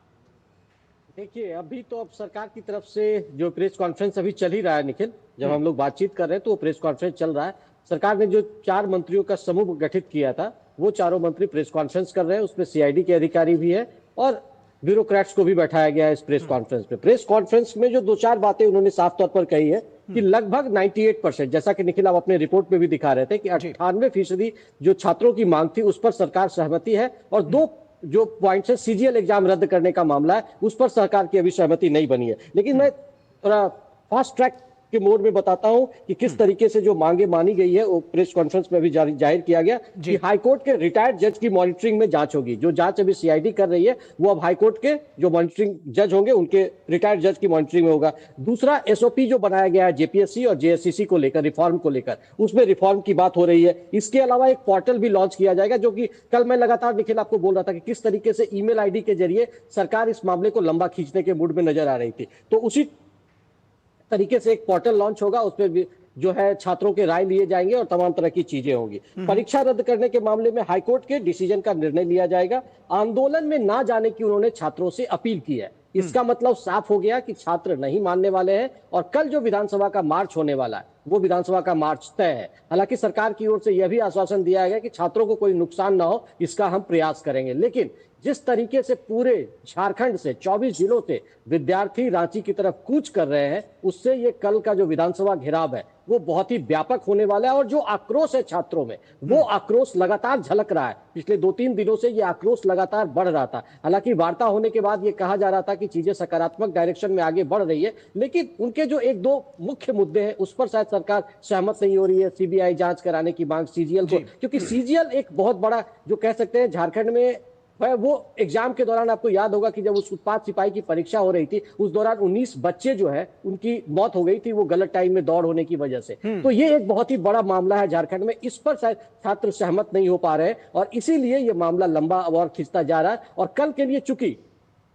देखिए, अभी तो अब सरकार की तरफ से जो प्रेस कॉन्फ्रेंस अभी चल ही रहा है निखिल, जब हम लोग बातचीत कर रहे हैं तो वो प्रेस कॉन्फ्रेंस चल रहा है। सरकार ने जो 4 मंत्रियों का समूह गठित किया था, वो चारों मंत्री प्रेस कॉन्फ्रेंस कर रहे हैं। उसमें CID के अधिकारी भी है और ब्यूरोक्रेट्स को भी बैठाया गया है इस प्रेस कॉन्फ्रेंस में। प्रेस कॉन्फ्रेंस में जो 2-4 बातें उन्होंने साफ तौर पर कही है कि लगभग 98%, जैसा कि निखिल आप अपने रिपोर्ट में भी दिखा रहे थे कि 98% जो छात्रों की मांग थी उस पर सरकार सहमति है, और 2 जो पॉइंट्स है, CGL एग्जाम रद्द करने का मामला है, उस पर सरकार की अभी सहमति नहीं बनी है। लेकिन मैं थोड़ा फास्ट ट्रैक के मोड में बताता हूं कि किस तरीके से जो मांगे मानी गई है, वो प्रेस कॉन्फ्रेंस में भी जाहिर किया गया कि हाईकोर्ट के रिटायर्ड जज की मॉनिटरिंग में जांच होगी। जो जांच अभी CID कर रही है वो अब हाईकोर्ट के जो मॉनिटरिंग जज होंगे उनके रिटायर्ड जज की मॉनिटरिंग में होगा। दूसरा, SOP जो बनाया गया है JPSC और JSCC को लेकर, रिफॉर्म को लेकर, उसमें रिफॉर्म की बात हो रही है। इसके अलावा एक पोर्टल भी लॉन्च किया जाएगा, जो कि कल मैं लगातार निखिल आपको बोल रहा था कि किस तरीके से ईमेल ID के जरिए सरकार इस मामले को लंबा खींचने के मूड में नजर आ रही थी। तो उसी तरीके से एक पोर्टल लॉन्च होगा, उसमें भी जो है छात्रों के राय लिए जाएंगे और तमाम तरह की चीजें होंगी। परीक्षा रद्द करने के मामले में हाईकोर्ट के डिसीजन का निर्णय लिया जाएगा। आंदोलन में ना जाने की उन्होंने छात्रों से अपील की है। इसका मतलब साफ हो गया कि छात्र नहीं मानने वाले हैं और कल जो विधानसभा का मार्च होने वाला है वो विधानसभा का मार्च तय है। हालांकि सरकार की ओर से यह भी आश्वासन दिया गया कि छात्रों को कोई नुकसान ना हो, इसका हम प्रयास करेंगे। लेकिन जिस तरीके से पूरे झारखंड से 24 जिलों से विद्यार्थी रांची की तरफ कूच कर रहे हैं, उससे ये कल का जो विधानसभा घेराव है वो बहुत ही व्यापक होने वाला है। और जो आक्रोश है छात्रों में, वो आक्रोश लगातार झलक रहा है। पिछले 2-3 दिनों से ये आक्रोश लगातार बढ़ रहा था। हालांकि वार्ता होने के बाद ये कहा जा रहा था कि चीजें सकारात्मक डायरेक्शन में आगे बढ़ रही है, लेकिन उनके जो 1-2 मुख्य मुद्दे हैं उस पर शायद सरकार सहमत नहीं हो रही है। सीबीआई जांच कराने की मांग, सीजीएल को, क्योंकि सीजीएल एक बहुत बड़ा जो कह सकते हैं झारखंड में वो एग्जाम के दौरान आपको याद होगा कि जब उस उत्पाद सिपाही की परीक्षा हो रही थी उस दौरान 19 बच्चे जो है उनकी मौत हो गई थी, वो गलत टाइम में दौड़ होने की वजह से। तो ये एक बहुत ही बड़ा मामला है झारखंड में, इस पर शायद छात्र सहमत नहीं हो पा रहे हैं और इसीलिए ये मामला लंबा और खिंचता जा रहा है। और कल के लिए चूंकि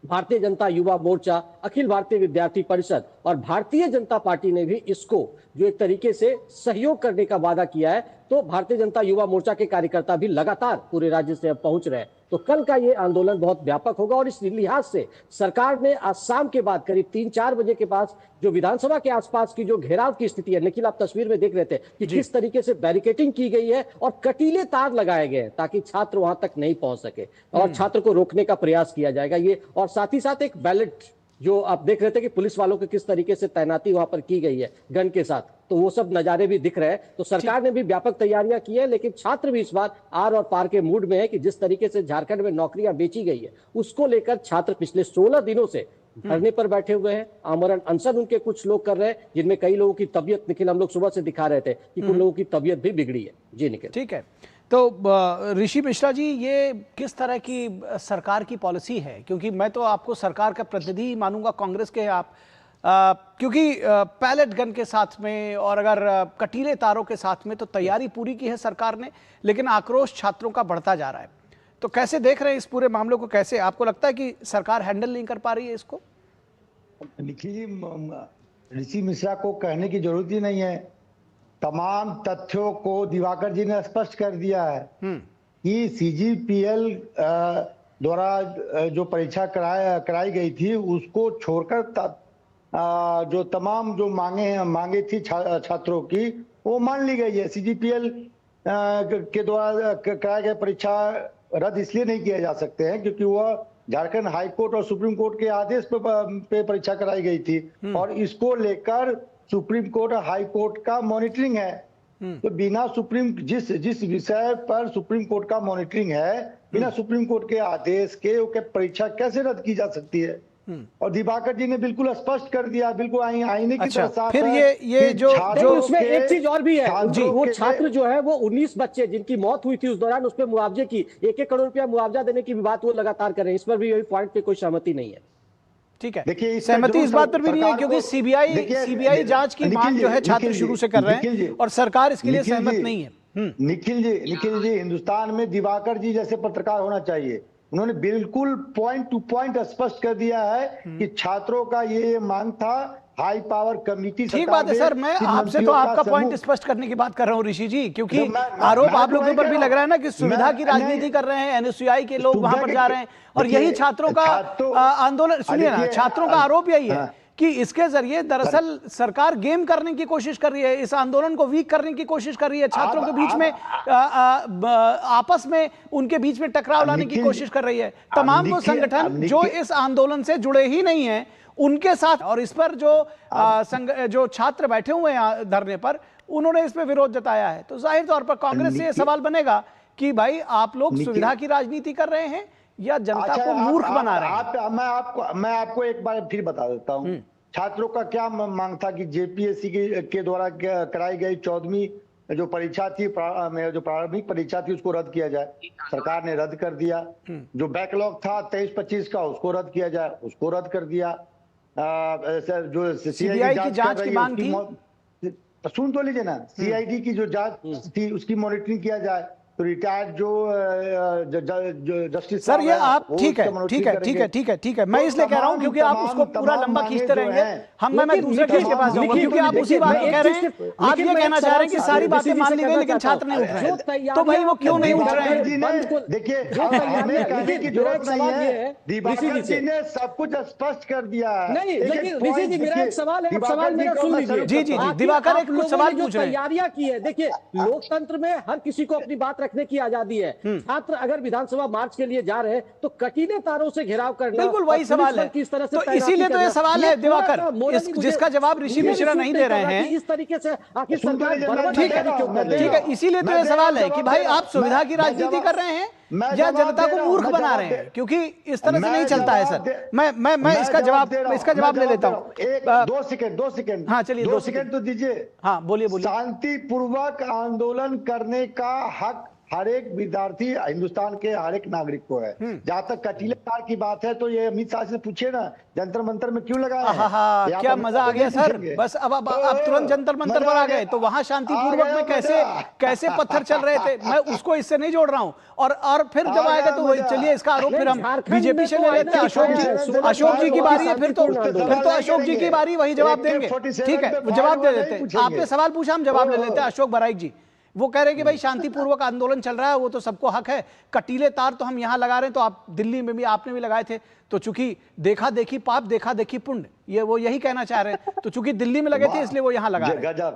भारतीय जनता युवा मोर्चा, अखिल भारतीय विद्यार्थी परिषद और भारतीय जनता पार्टी ने भी इसको जो एक तरीके से सहयोग करने का वादा किया है, तो भारतीय जनता युवा मोर्चा के कार्यकर्ता भी लगातार पूरे राज्य से अब पहुंच रहे हैं। तो कल का ये आंदोलन बहुत व्यापक होगा और इस लिहाज से सरकार ने आज शाम के बाद करीब 3-4 बजे के पास जो विधानसभा के आसपास की जो घेराव की स्थिति है, निखिल आप तस्वीर में देख रहे थे कि किस तरीके से बैरिकेटिंग की गई है और कटीले तार लगाए गए हैं ताकि छात्र वहां तक नहीं पहुंच सके और छात्र को रोकने का प्रयास किया जाएगा। ये और साथ ही साथ एक बैलेट जो आप देख रहे थे कि पुलिस वालों की किस तरीके से तैनाती वहां पर की गई है गन के साथ, तो वो सब नजारे भी दिख रहे हैं। तो सरकार ने भी व्यापक तैयारियां की है, लेकिन छात्र भी इस बार आर और पार के मूड में है कि जिस तरीके से झारखंड में नौकरियां बेची गई है उसको लेकर छात्र पिछले 16 दिनों से धरने पर बैठे हुए हैं। आमरण अनशन उनके कुछ लोग कर रहे हैं, जिनमें कई लोगों की तबियत, निखिल हम लोग सुबह से दिखा रहे थे कि कुछ लोगों की तबियत भी बिगड़ी है। जी निखिल। ठीक है, तो ऋषि मिश्रा जी, ये किस तरह की सरकार की पॉलिसी है? क्योंकि मैं तो आपको सरकार का प्रतिनिधि मानूंगा, कांग्रेस के आप, क्योंकि पैलेट गन के साथ में और अगर कटीले तारों के साथ में तो तैयारी पूरी की है सरकार ने, लेकिन आक्रोश छात्रों का बढ़ता जा रहा है। तो कैसे देख रहे हैं इस पूरे मामले को? कैसे आपको लगता है कि सरकार हैंडल नहीं कर पा रही है इसको? ऋषि मिश्रा को कहने की जरूरत ही नहीं है, तमाम तथ्यों को दिवाकर जी ने स्पष्ट कर दिया है कि सीजीपीएल द्वारा जो परीक्षा कराई गई थी उसको छोड़कर जो तमाम जो मांगे थी छात्रों की वो मान ली गई है। सीजीपीएल के द्वारा कराए गए परीक्षा रद्द इसलिए नहीं किए जा सकते हैं क्योंकि वह झारखंड हाई कोर्ट और सुप्रीम कोर्ट के आदेश पे परीक्षा कराई गई थी और इसको लेकर सुप्रीम कोर्ट और हाई कोर्ट का मॉनिटरिंग है। तो बिना जिस विषय पर सुप्रीम कोर्ट का मॉनिटरिंग है, बिना सुप्रीम कोर्ट के आदेश के परीक्षा कैसे रद्द की जा सकती है? और दिवाकर जी ने बिल्कुल स्पष्ट कर दिया, बिल्कुल आईने की तरह साफ फिर ये जो उसमें एक चीज और भी है, वो छात्र जो है वो 19 बच्चे जिनकी मौत हुई थी उस दौरान उसपे मुआवजे की 1-1 करोड़ रुपया मुआवजा देने की बात वो लगातार कर रहे हैं। इस पर भी यही पॉइंट पे कोई सहमति नहीं है। ठीक है, देखिए सहमति इस बात पर भी नहीं है क्योंकि सीबीआई जांच की मांग जो है छात्र शुरू से कर रहे हैं और सरकार इसके लिए सहमत नहीं है। निखिल जी, हिंदुस्तान में दिवाकर जी जैसे पत्रकार होना चाहिए। उन्होंने बिल्कुल पॉइंट टू पॉइंट स्पष्ट कर दिया है कि छात्रों का ये मांग था, हाई पावर कमेटी। ठीक बात है सर, मैं आपसे तो आपका पॉइंट स्पष्ट करने की बात कर रहा हूँ ऋषि जी, क्योंकि आरोप आप लोगों के ऊपर भी लग रहा है ना कि सुविधा की राजनीति कर रहे हैं, एनएसयूआई के लोग वहां पर जा रहे हैं और यही छात्रों का आंदोलन। सुनिए ना, छात्रों का आरोप यही है कि इसके जरिए दरअसल सरकार गेम करने की कोशिश कर रही है, इस आंदोलन को वीक करने की कोशिश कर रही है, छात्रों के बीच में आपस में उनके बीच में टकराव लाने की कोशिश कर रही है। तमाम वो संगठन जो इस आंदोलन से जुड़े ही नहीं है उनके साथ, और इस पर जो छात्र बैठे हुए हैं धरने पर, उन्होंने इस पर विरोध जताया है। तो जाहिर तौर पर कांग्रेस से यह सवाल बनेगा कि भाई आप लोग सुविधा की राजनीति कर रहे हैं या जनता को मूर्ख बना रहे हैं। मैं आपको एक बार फिर बता देता हूं, छात्रों का क्या मांग था कि जेपीएससी के द्वारा कराई गई 14वीं जो परीक्षा थी, जो प्रारंभिक परीक्षा थी, उसको रद्द किया जाए। सरकार ने रद्द कर दिया। जो बैकलॉग था 23-25 का, उसको रद्द किया जाए, उसको रद्द कर दिया। जो सीबीआई की जांच की मांग थी, सुन तो लीजिए ना, सीआईडी की जो जांच थी उसकी मॉनिटरिंग किया जाए, तो रिटायर्ड जो जस्टिस सर ये आप ठीक है मैं इसलिए कह रहा हूं क्योंकि आप उसको पूरा लंबा खींचते रहेंगे। मैं दूसरे केस के पास जाऊंगा क्योंकि आप उसी बात को कह रहे हैं। आप ये कहना चाह रहे हैं कि सारी बातें मान ली गई लेकिन छात्र नहीं उठ रहे हैं, तो भाई वो क्यों नहीं उठ रहे हैं? देखिए हमें कहने की जरूरत नहीं है, दिवाकर जी ने सब कुछ स्पष्ट कर दिया है। नहीं लेकिन ऋषि जी मेरा एक सवाल है, सवाल मेरा सुन लीजिए। जी दिवाकर एक कुछ सवाल पूछ रहे हैं। तैयारियां की है, देखिए लोकतंत्र में हर किसी को अपनी बात रखने की आजादी है। छात्र अगर विधानसभा मार्च के लिए जा रहे हैं तो कटीले तारों से घेराव करना बिल्कुल वही सवाल है। किस तरह से तो इसीलिए तो ये सवाल है दिवाकर, जिसका जवाब ऋषि मिश्रा नहीं दे रहे हैं। इस तरीके से आखिर सरकार ठीक है, इसीलिए तो ये सवाल है कि भाई आप सुविधा की राजनीति कर रहे हैं या जनता को मूर्ख बना रहे हैं, क्योंकि इस तरह से नहीं चलता है सर। मैं इसका जवाब ले लेता हूँ। 2 सेकंड। हाँ चलिए 2 सेकंड तो दीजिए। हाँ बोलिए। शांतिपूर्वक आंदोलन करने का हक हर एक विद्यार्थी हिंदुस्तान के हर एक नागरिक को है। जहां तक कटीले तार की बात है तो ये अमित शाह से पूछे ना, जंतर मंतर में क्यों लगाया? क्या मजा आ गया सर। बस अब तुरंत जंतर मंतर पर आ गए, तो वहां शांतिपूर्वक में कैसे पत्थर चल रहे थे, मैं उसको इससे नहीं जोड़ रहा हूँ। और फिर जब आएगा तो चलिए इसका आरोप फिर हम बीजेपी से ले लेते हैं। अशोक जी की बारी है, फिर तो अशोक जी की बारी, वही जवाब देंगे। ठीक है वो जवाब दे देते हैं। आपने सवाल पूछा, हम जवाब ले लेते हैं। अशोक बराइक जी वो कह रहे हैं कि भाई शांतिपूर्वक आंदोलन चल रहा है, वो तो सबको हक है। कटीले तार तो हम यहाँ लगा रहे हैं, तो आप दिल्ली में भी आपने भी लगाए थे, तो चूंकि देखा देखी पाप देखा देखी पुण्य, ये वो यही कहना चाह रहे हैं। तो चूंकि दिल्ली में लगे थे इसलिए वो यहाँ लगा रहे हैं।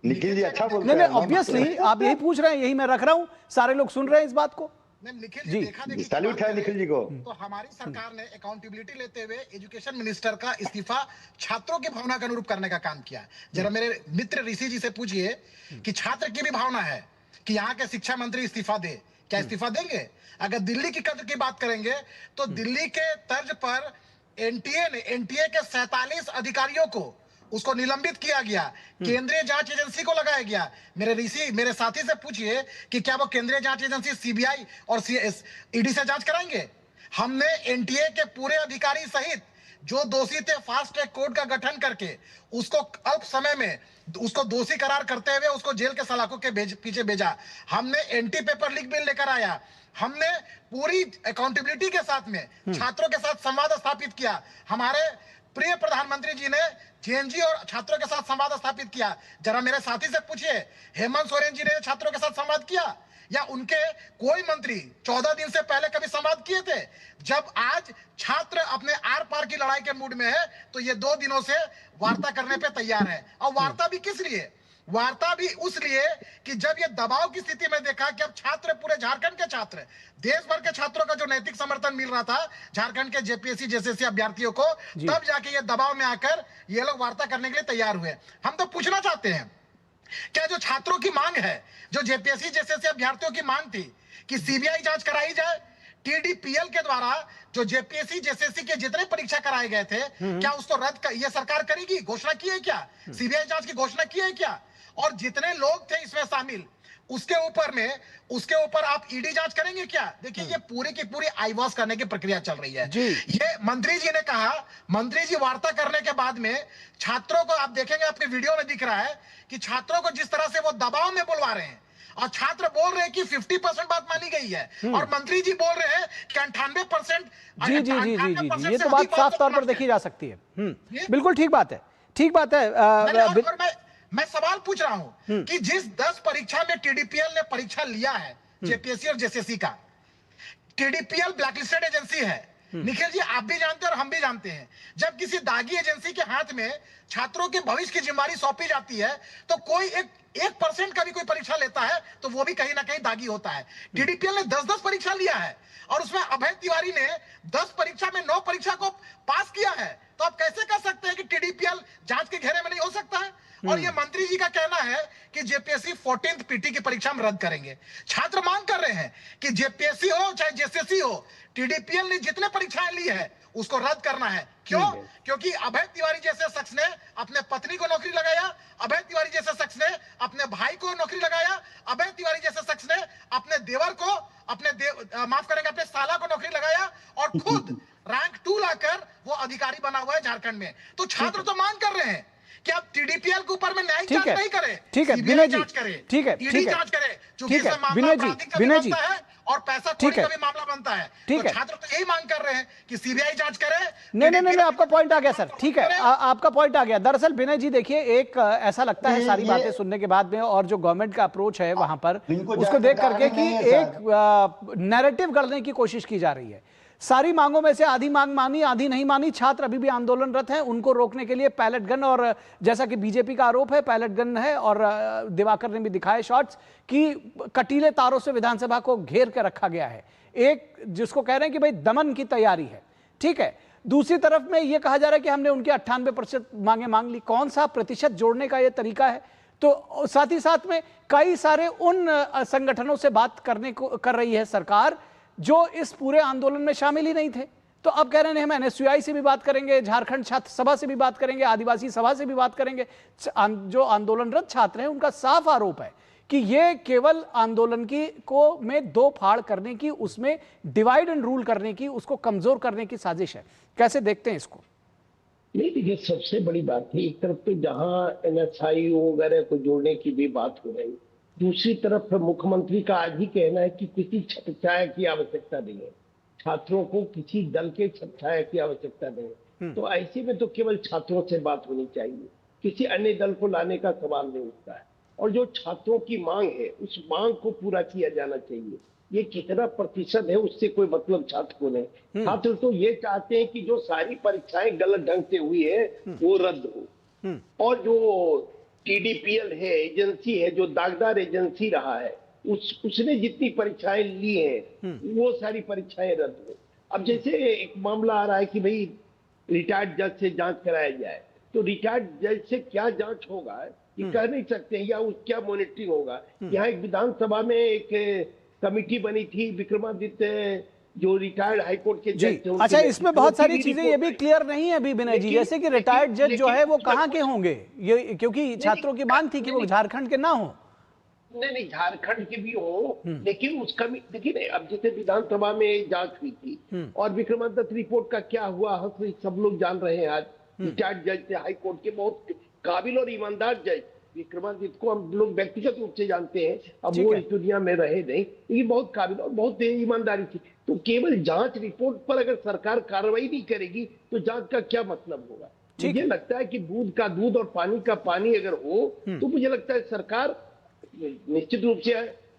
निखिल जी अच्छा बोलते हैं। नहीं ऑब्वियसली आप यही पूछ रहे हैं, यही मैं रख रहा हूँ, सारे लोग सुन रहे हैं इस बात को। जी सैल्यूट है निखिल जी को। तो हमारी सरकार ने अकाउंटेबिलिटी लेते हुए एजुकेशन मिनिस्टर का इस्तीफा छात्रों की भावना के अनुरूप करने का काम किया। जरा मेरे मित्र ऋषि जी से पूछिए कि छात्र की भी भावना है कि यहाँ के शिक्षा मंत्री इस्तीफा दे, क्या इस्तीफा देंगे? अगर दिल्ली की कद्र की बात करेंगे तो दिल्ली के तर्ज पर एनटीए के 47 अधिकारियों को उसको निलंबित किया गया, केंद्रीय जांच एजेंसी को लगाया गया। मेरे साथी से पूछिए कि क्या वो केंद्रीय जांच एजेंसी सीबीआई और ईडी से जांच कराएंगे? हमने एनटीए के पूरे अधिकारी सहित जो दोषी थे फास्ट ट्रैक कोर्ट का गठन करके उसको अल्प समय में उसको दोषी करार करते हुए उसको जेल के सलाखों के पीछे भेजा। हमने एंटी पेपर लीक बिल लेकर आया। हमने पूरी अकाउंटेबिलिटी के साथ में छात्रों के साथ संवाद स्थापित किया। हमारे प्रिय प्रधानमंत्री जी ने जेएनजी और छात्रों के साथ संवाद स्थापित किया। जरा मेरे साथी से पूछिए, हेमंत सोरेन जी ने छात्रों के साथ संवाद किया या उनके कोई मंत्री 14 दिन से पहले कभी संवाद किए थे? जब आज छात्र अपने आर पार की लड़ाई के मूड में है तो ये 2 दिनों से वार्ता करने पे तैयार है। और वार्ता भी किस लिए? वार्ता भी उस लिए कि जब ये दबाव की स्थिति में देखा कि अब छात्र, पूरे झारखंड के छात्र, देश भर के छात्रों का जो नैतिक समर्थन मिल रहा था झारखंड के जेपीएससी जेएसएससी अभ्यर्थियों को, तब जाके ये दबाव में आकर ये लोग वार्ता करने के लिए तैयार हुए। हम तो पूछना चाहते हैं, क्या जो छात्रों की मांग है, जो जेपीएससी जेएसएससी अभ्यर्थियों की मांग थी कि सीबीआई जांच कराई जाए, टीडीपीएल के द्वारा जो जेपीएससी जेएसएससी के जितने परीक्षा कराए गए थे, क्या उसको रद्द कर ये सरकार करेगी? घोषणा की है क्या? सीबीआई जांच की घोषणा की है क्या? और जितने लोग थे इसमें शामिल, उसके ऊपर आप ईडी जांच करेंगे क्या? देखिए ये पूरी की पूरी आईवॉश करने की प्रक्रिया चल रही है। ये मंत्री जी ने कहा, मंत्री जी वार्ता करने के बाद में छात्रों को, आप देखेंगे आपके वीडियो में दिख रहा है कि छात्रों को जिस तरह से वो दबाव में बुलवा रहे हैं, और छात्र बोल रहे हैं कि 50% बात मानी गई है और मंत्री जी बोल रहे हैं कि 98%। जी ये तो बात साफ तौर पर देखी जा सकती है। बिल्कुल ठीक बात है। मैं सवाल पूछ रहा हूं कि जिस 10 परीक्षा में टीडीपीएल ने परीक्षा लिया है, जेपीएससी और जेएसएससी का, टीडीपीएल ब्लैकलिस्टेड एजेंसी है। निखिल जी आप भी जानते हैं और हम भी जानते हैं, जब किसी दागी एजेंसी के हाथ में छात्रों के भविष्य की जिम्मेदारी सौंपी जाती है तो कोई 1% का भी कोई परीक्षा लेता है तो वो भी कहीं ना कहीं दागी होता है। टीडीपीएल ने 10-10 परीक्षा लिया है और उसमें अभय तिवारी ने 10 परीक्षा में 9 परीक्षा को पास किया है, तो आप कैसे कह सकते हैं कि टीडीपीएल जांच के घेरे में नहीं हो सकता है? और ये मंत्री जी का कहना है कि जेपीएससी 14th पीटी की परीक्षा में रद्द करेंगे। छात्र मांग कर रहे हैं कि जेपीएससी हो चाहे जेएसएससी हो, टीडीपीएल ने जितने परीक्षाएं ली है उसको रद्द करना है। क्यों? क्योंकि अभय तिवारी जैसे शख्स ने अपने पत्नी को नौकरी लगाया, अभय तिवारी जैसे शख्स ने अपने भाई को नौकरी लगाया, अभय तिवारी जैसे शख्स ने अपने देवर को, अपने साला को नौकरी लगाया और खुद रैंक 2 लाकर वो अधिकारी बना हुआ है झारखंड में। तो छात्र तो मांग कर रहे हैं कि आप टीडीपीएल के ऊपर में न्यायिक ठीक जांच है, नहीं करें, ठीक है, सीबीआई विनय जी, जांच करे, ठीक है, ईडी ठीक है, जांच करे, क्योंकि ठीक है, इसमें मामला विनय जी, आपराधिक का भी विनय जी, बनता है और पैसा ठीक खोरी है, का भी मामला बनता है। ठीक तो है। छात्र तो यही मांग कर रहे हैं कि सीबीआई जांच करे। नहीं नहीं नहीं, आपका पॉइंट आ गया सर, ठीक है, आपका पॉइंट आ गया। दरअसल विनय जी देखिए, एक ऐसा लगता है सारी बातें सुनने के बाद में और जो गवर्नमेंट का अप्रोच है वहां पर उसको देख करके कि एक नैरेटिव गढ़ने की कोशिश की जा रही है। सारी मांगों में से आधी मांग मानी, आधी नहीं मानी। छात्र अभी भी आंदोलनरत हैं, उनको रोकने के लिए पैलेट गन, और जैसा कि बीजेपी का आरोप है पैलेट गन है, और दिवाकर ने भी दिखाए शॉट्स कि कटीले तारों से विधानसभा को घेर कर रखा गया है, एक जिसको कह रहे हैं कि भाई दमन की तैयारी है। ठीक है, दूसरी तरफ में यह कहा जा रहा है कि हमने उनके 98% मांगे मांग ली। कौन सा प्रतिशत जोड़ने का यह तरीका है? तो साथ ही साथ में कई सारे उन संगठनों से बात करने को कर रही है सरकार जो इस पूरे आंदोलन में शामिल ही नहीं थे। तो अब कह रहे हैं हम एनएसयूआई से भी बात करेंगे, झारखंड छात्र सभा से भी बात करेंगे, आदिवासी सभा से भी बात करेंगे। जो आंदोलनरत छात्र हैं उनका साफ आरोप है कि ये केवल आंदोलन की को में दो फाड़ करने की, उसमें डिवाइड एंड रूल करने की, उसको कमजोर करने की साजिश है। कैसे देखते हैं इसको? नहीं देखिए, सबसे बड़ी बात है एक तरफ तो जहां एनएसआई वगैरह को जोड़ने की भी बात हो रही, दूसरी तरफ मुख्यमंत्री का आज ही कहना है कि किसी छत्रछाया की आवश्यकता नहीं है, छात्रों को किसी दल के छत्रछाया की आवश्यकता नहीं है। तो ऐसे में तो केवल छात्रों से बात होनी चाहिए, किसी अन्य दल को लाने का सवाल नहीं उठता है। और जो छात्रों की मांग है उस मांग को पूरा किया जाना चाहिए। ये कितना प्रतिशत है उससे कोई मतलब छात्र को नहीं। छात्र तो ये चाहते हैं कि जो सारी परीक्षाएं गलत ढंग से हुई है वो रद्द हो, और जो टीडीपीएल है, एजेंसी है, जो दागदार एजेंसी रहा है, उसने जितनी परीक्षाएं ली हैं वो सारी परीक्षाएं रद्द हो। अब जैसे एक मामला आ रहा है कि भाई रिटायर्ड जज से जांच कराया जाए, तो रिटायर्ड जज से क्या जांच होगा ये कह नहीं सकते हैं, या उस क्या मॉनिटरिंग होगा। यहाँ एक विधानसभा में एक कमिटी बनी थी, विक्रमादित्य जो रिटायर्ड हाईकोर्ट के जज थे। अच्छा, इसमें बहुत सारी चीजें ये भी क्लियर नहीं है अभी विनय जी, जैसे कि रिटायर्ड जज जो है वो कहाँ के होंगे, ये क्योंकि छात्रों की मांग थी कि वो झारखंड के ना हो। नहीं, झारखंड के भी हो, लेकिन उसका भी देखिए, अब जैसे विधानसभा में जांच हुई थी और विक्रमादित्य रिपोर्ट का क्या हुआ सब लोग जान रहे हैं। आज रिटायर्ड जज थे हाईकोर्ट के, बहुत काबिल और ईमानदार जज। विक्रमादित्य को हम लोग व्यक्तिगत रूप से जानते हैं, अब वो इस दुनिया में रहे नहीं, लेकिन बहुत काबिल और बहुत ईमानदारी थी। तो केवल जांच रिपोर्ट पर अगर सरकार कार्रवाई नहीं करेगी तो जांच का क्या मतलब होगा? मुझे लगता है कि दूध का दूध और पानी का पानी अगर हो तो मुझे लगता है सरकार निश्चित रूप से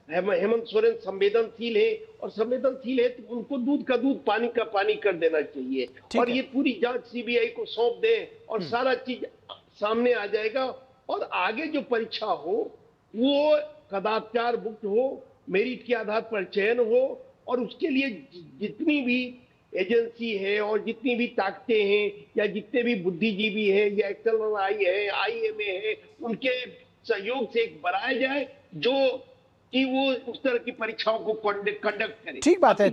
हेमंत सोरेन संवेदनशील है, और संवेदनशील है तो उनको दूध का दूध पानी का पानी कर देना चाहिए, और ये पूरी जांच सीबीआई को सौंप दे और सारा चीज सामने आ जाएगा। और आगे जो परीक्षा हो वो कदाचार मुक्त हो, मेरिट के आधार पर चयन हो, और उसके लिए जितनी भी एजेंसी है और जितनी भी ताकतें हैं या जितने भी बुद्धिजीवी हैं या एक्सटर्नल आई है, आईएमए है, उनके सहयोग से एक बनाया जाए जो कि वो उस तरह की परीक्षाओं को कंडक्ट करे। ठीक बात है,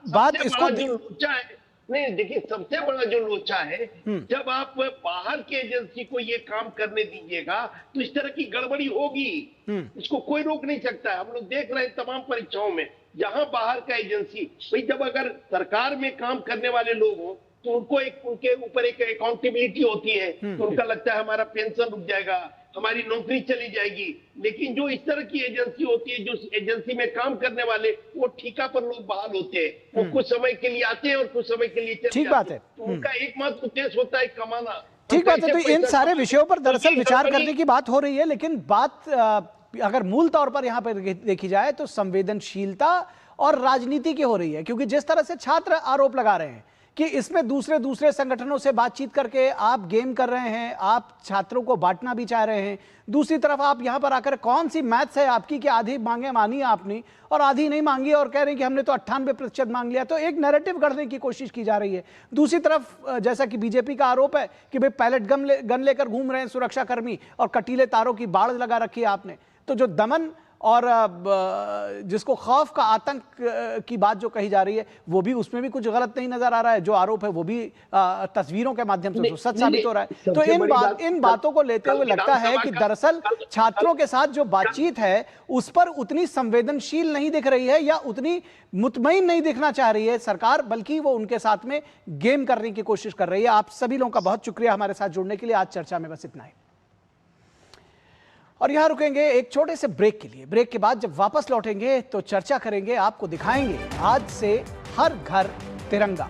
बात इसको जो लोचा है, नहीं देखिए, सबसे बड़ा जो लोचा है, जब आप बाहर के एजेंसी को ये काम करने दीजिएगा तो इस तरह की गड़बड़ी होगी, इसको कोई रोक नहीं सकता है। हम लोग देख रहे हैं तमाम परीक्षाओं में जहां बाहर का एजेंसी, भाई जब अगर सरकार में काम करने वाले लोग हों तो उनके ऊपर एक अकाउंटेबिलिटी होती है, तो उनका लगता है हमारा पेंशन रुक जाएगा, हमारी नौकरी चली जाएगी। लेकिन जो इस तरह की एजेंसी होती है, जो एजेंसी में काम करने वाले, वो ठेका पर लोग बहाल होते हैं, वो कुछ समय के लिए आते हैं और कुछ समय के लिए चले ठीक जाते बात है। तो उनका एकमात्र उद्देश्य होता है कमाना। ठीक बात है, तो इन सारे विषयों पर दरअसल विचार करने की बात हो रही है, लेकिन बात अगर मूल तौर पर यहाँ पर देखी जाए तो संवेदनशीलता और राजनीति की हो रही है। क्योंकि जिस तरह से छात्र आरोप लगा रहे हैं कि इसमें दूसरे संगठनों से बातचीत करके आप गेम कर रहे हैं, आप छात्रों को बांटना भी चाह रहे हैं, दूसरी तरफ आप यहां पर आकर कौन सी मैथ्स है आपकी कि आधी मांगे मानी आपने और आधी नहीं मांगी, और कह रहे हैं कि हमने तो 98% मांग लिया। तो एक नैरेटिव गढ़ने की कोशिश की जा रही है। दूसरी तरफ जैसा कि बीजेपी का आरोप है कि भाई पैलेट गन लेकर घूम रहे हैं सुरक्षाकर्मी और कटीले तारों की बाड़ लगा रखी है आपने। तो जो दमन और जिसको खौफ का आतंक की बात जो कही जा रही है वो भी, उसमें भी कुछ गलत नहीं नजर आ रहा है। जो आरोप है वो भी तस्वीरों के माध्यम से सच साबित हो रहा है। तो इन बातों को लेते हुए लगता है कि दरअसल छात्रों के साथ जो बातचीत है उस पर उतनी संवेदनशील नहीं दिख रही है या उतनी मुतमईन नहीं दिखना चाह रही है सरकार, बल्कि वो उनके साथ में गेम करने की कोशिश कर रही है। आप सभी लोगों का बहुत शुक्रिया हमारे साथ जुड़ने के लिए। आज चर्चा में बस इतना ही, और यहां रुकेंगे एक छोटे से ब्रेक के लिए। ब्रेक के बाद जब वापस लौटेंगे तो चर्चा करेंगे, आपको दिखाएंगे आज से हर घर तिरंगा।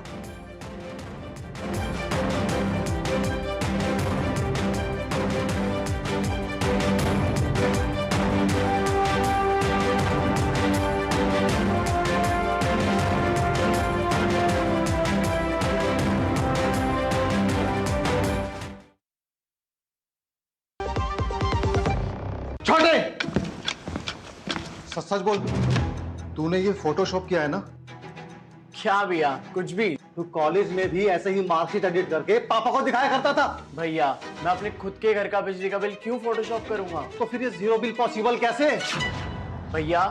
छोटे, सच बोल, तूने ये फोटोशॉप किया है ना? क्या भैया, कुछ भी। तू कॉलेज में भी ऐसे ही मार्कशीट एडिट करके पापा को दिखाया करता था। भैया मैं अपने खुद के घर का बिजली का बिल क्यों फोटोशॉप करूंगा? तो फिर ये जीरो बिल पॉसिबल कैसे? भैया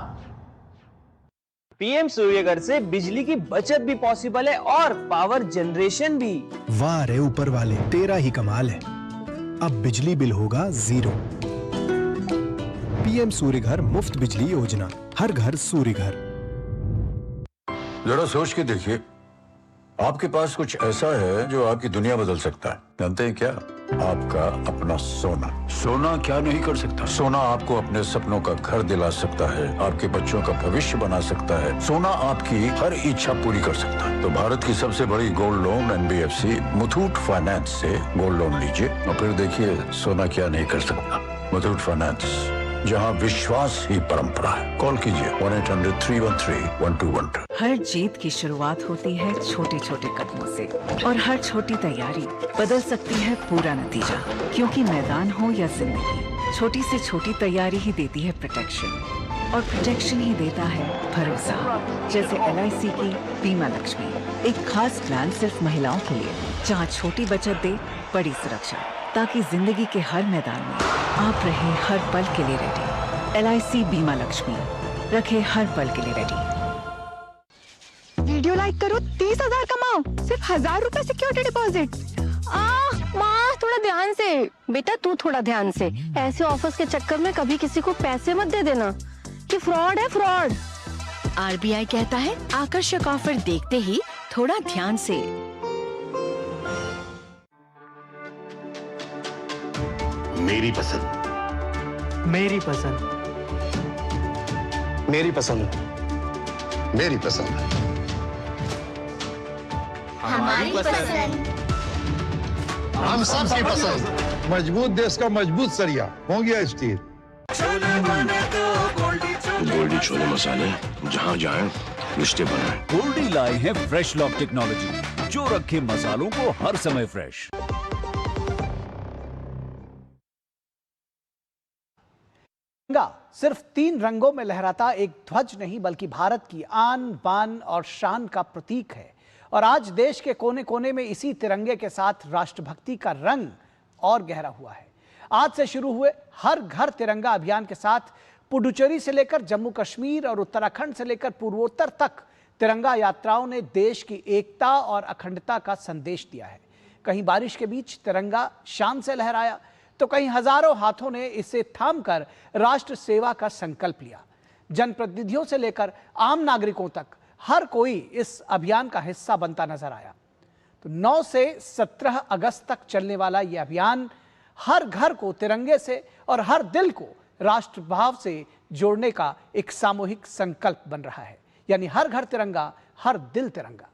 पीएम सूर्यघर से बिजली की बचत भी पॉसिबल है और पावर जनरेशन भी। वाह रे ऊपर वाले, तेरा ही कमाल है। अब बिजली बिल होगा जीरो। पीएम सूर्यघर मुफ्त बिजली योजना, हर घर सूर्यघर। जरा सोच के देखिए, आपके पास कुछ ऐसा है जो आपकी दुनिया बदल सकता है। जानते हैं क्या? आपका अपना सोना। सोना क्या नहीं कर सकता? सोना आपको अपने सपनों का घर दिला सकता है, आपके बच्चों का भविष्य बना सकता है। सोना आपकी हर इच्छा पूरी कर सकता है। तो भारत की सबसे बड़ी gold loan NBFC Muthoot finance से गोल्ड लोन लीजिए और फिर देखिए सोना क्या नहीं कर सकता। मुथूट फाइनेंस, जहां विश्वास ही परंपरा है। कॉल कीजिए 1-800-313-1212। हर जीत की शुरुआत होती है छोटे छोटे कदमों से, और हर छोटी तैयारी बदल सकती है पूरा नतीजा। क्योंकि मैदान हो या जिंदगी, छोटी से छोटी तैयारी ही देती है प्रोटेक्शन, और प्रोटेक्शन ही देता है भरोसा। जैसे LIC की बीमा लक्ष्मी, एक खास प्लान सिर्फ महिलाओं के लिए, जहां छोटी बचत दे बड़ी सुरक्षा, ताकि जिंदगी के हर मैदान में आप रहे हर पल के लिए रेडी। LIC बीमा लक्ष्मी, रखे हर पल के लिए रेडी। वीडियो लाइक करो, 30,000 कमाओ, सिर्फ 1,000 रुपए सिक्योरिटी डिपॉजिट। माँ थोड़ा ध्यान से। बेटा तू थोड़ा ध्यान से, ऐसे ऑफर्स के चक्कर में कभी किसी को पैसे मत दे देना, कि फ्रॉड है फ्रॉड। RBI कहता है आकर्षक ऑफर देखते ही थोड़ा ध्यान से। मेरी पसंद, मेरी पसंद, मेरी पसंद, मेरी पसंद, हमारी पसंद, हम सबकी पसंद। मजबूत देश का मजबूत सरिया होंगे स्टील। गोल्डी छोले मसाले, जहाँ जाए रिश्ते बनाए। गोल्डी लाए हैं फ्रेश लॉक टेक्नोलॉजी, जो रखे मसालों को हर समय फ्रेश। तिरंगा सिर्फ 3 रंगों में लहराता एक ध्वज नहीं, बल्कि भारत की आन बान और शान का प्रतीक है। और आज देश के कोने कोने में इसी तिरंगे के साथ राष्ट्रभक्ति का रंग और गहरा हुआ है। आज से शुरू हुए हर घर तिरंगा अभियान के साथ पुडुचेरी से लेकर जम्मू कश्मीर और उत्तराखंड से लेकर पूर्वोत्तर तक तिरंगा यात्राओं ने देश की एकता और अखंडता का संदेश दिया है। कहीं बारिश के बीच तिरंगा शान से लहराया, तो कहीं हजारों हाथों ने इसे थामकर राष्ट्र सेवा का संकल्प लिया। जनप्रतिनिधियों से लेकर आम नागरिकों तक हर कोई इस अभियान का हिस्सा बनता नजर आया। तो 9 से 17 अगस्त तक चलने वाला यह अभियान हर घर को तिरंगे से और हर दिल को राष्ट्रभाव से जोड़ने का एक सामूहिक संकल्प बन रहा है। यानी हर घर तिरंगा, हर दिल तिरंगा।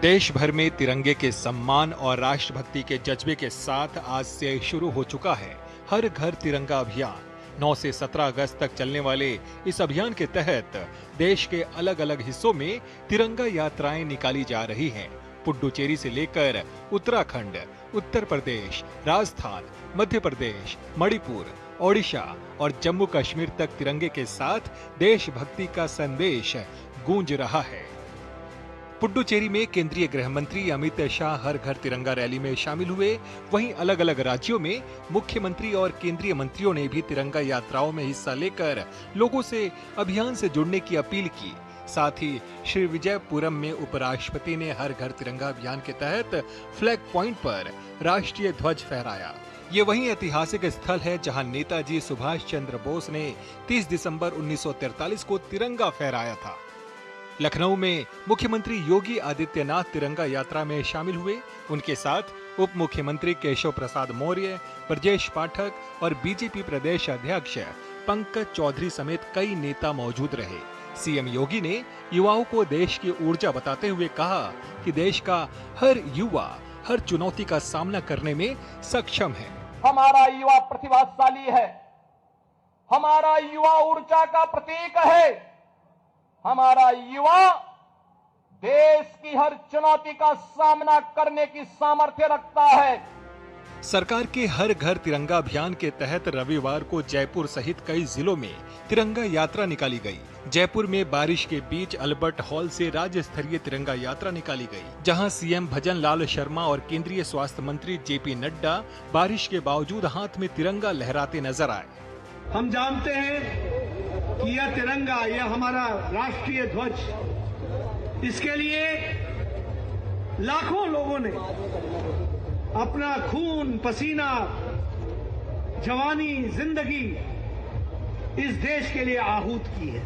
देश भर में तिरंगे के सम्मान और राष्ट्रभक्ति के जज्बे के साथ आज से शुरू हो चुका है हर घर तिरंगा अभियान। 9 से 17 अगस्त तक चलने वाले इस अभियान के तहत देश के अलग अलग हिस्सों में तिरंगा यात्राएं निकाली जा रही हैं। पुडुचेरी से लेकर उत्तराखंड, उत्तर प्रदेश, राजस्थान, मध्य प्रदेश, मणिपुर, ओडिशा और जम्मू कश्मीर तक तिरंगे के साथ देशभक्ति का संदेश गूंज रहा है। पुडुचेरी में केंद्रीय गृह मंत्री अमित शाह हर घर तिरंगा रैली में शामिल हुए। वहीं अलग अलग राज्यों में मुख्यमंत्री और केंद्रीय मंत्रियों ने भी तिरंगा यात्राओं में हिस्सा लेकर लोगों से अभियान से जुड़ने की अपील की। साथ ही श्री विजयपुरम में उपराष्ट्रपति ने हर घर तिरंगा अभियान के तहत फ्लैग पॉइंट पर राष्ट्रीय ध्वज फहराया। ये वही ऐतिहासिक स्थल है जहां नेताजी सुभाष चंद्र बोस ने 30 दिसंबर 1943 को तिरंगा फहराया था। लखनऊ में मुख्यमंत्री योगी आदित्यनाथ तिरंगा यात्रा में शामिल हुए। उनके साथ उप मुख्यमंत्री केशव प्रसाद मौर्य, ब्रजेश पाठक और बीजेपी प्रदेश अध्यक्ष पंकज चौधरी समेत कई नेता मौजूद रहे। सीएम योगी ने युवाओं को देश की ऊर्जा बताते हुए कहा कि देश का हर युवा हर चुनौती का सामना करने में सक्षम है। हमारा युवा प्रतिभाशाली है, हमारा युवा ऊर्जा का प्रतीक है, हमारा युवा देश की हर चुनौती का सामना करने की सामर्थ्य रखता है। सरकार के हर घर तिरंगा अभियान के तहत रविवार को जयपुर सहित कई जिलों में तिरंगा यात्रा निकाली गई। जयपुर में बारिश के बीच अल्बर्ट हॉल से राज्य स्तरीय तिरंगा यात्रा निकाली गई, जहां सीएम भजन लाल शर्मा और केंद्रीय स्वास्थ्य मंत्री जेपी नड्डा बारिश के बावजूद हाथ में तिरंगा लहराते नजर आए। हम जानते हैं कि यह तिरंगा, यह हमारा राष्ट्रीय ध्वज, इसके लिए लाखों लोगों ने अपना खून पसीना, जवानी, जिंदगी इस देश के लिए आहूत की है।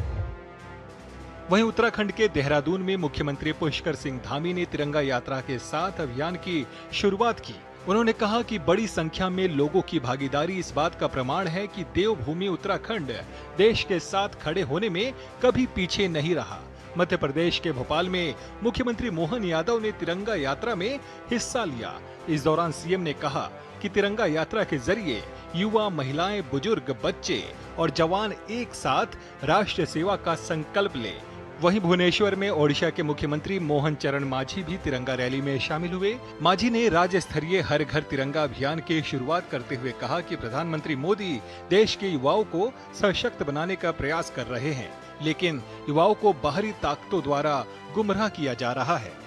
वहीं उत्तराखंड के देहरादून में मुख्यमंत्री पुष्कर सिंह धामी ने तिरंगा यात्रा के साथ अभियान की शुरुआत की। उन्होंने कहा कि बड़ी संख्या में लोगों की भागीदारी इस बात का प्रमाण है कि देवभूमि उत्तराखंड देश के साथ खड़े होने में कभी पीछे नहीं रहा। मध्य प्रदेश के भोपाल में मुख्यमंत्री मोहन यादव ने तिरंगा यात्रा में हिस्सा लिया। इस दौरान सीएम ने कहा कि तिरंगा यात्रा के जरिए युवा, महिलाएं, बुजुर्ग, बच्चे और जवान एक साथ राष्ट्र सेवा का संकल्प ले। वहीं भुवनेश्वर में ओडिशा के मुख्यमंत्री मोहन चरण मांझी भी तिरंगा रैली में शामिल हुए। मांझी ने राज्य स्तरीय हर घर तिरंगा अभियान की शुरुआत करते हुए कहा कि प्रधानमंत्री मोदी देश के युवाओं को सशक्त बनाने का प्रयास कर रहे हैं, लेकिन युवाओं को बाहरी ताकतों द्वारा गुमराह किया जा रहा है।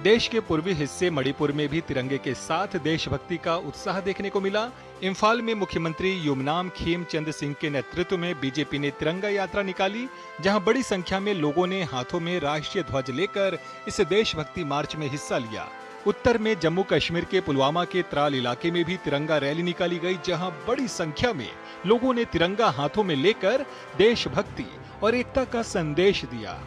देश के पूर्वी हिस्से मणिपुर में भी तिरंगे के साथ देशभक्ति का उत्साह देखने को मिला। इम्फाल में मुख्यमंत्री युमनाम खेमचंद सिंह के नेतृत्व में बीजेपी ने तिरंगा यात्रा निकाली, जहां बड़ी संख्या में लोगों ने हाथों में राष्ट्रीय ध्वज लेकर इस देशभक्ति मार्च में हिस्सा लिया। उत्तर में जम्मू कश्मीर के पुलवामा के त्राल इलाके में भी तिरंगा रैली निकाली गई, जहां बड़ी संख्या में लोगों ने तिरंगा हाथों में लेकर देशभक्ति और एकता का संदेश दिया।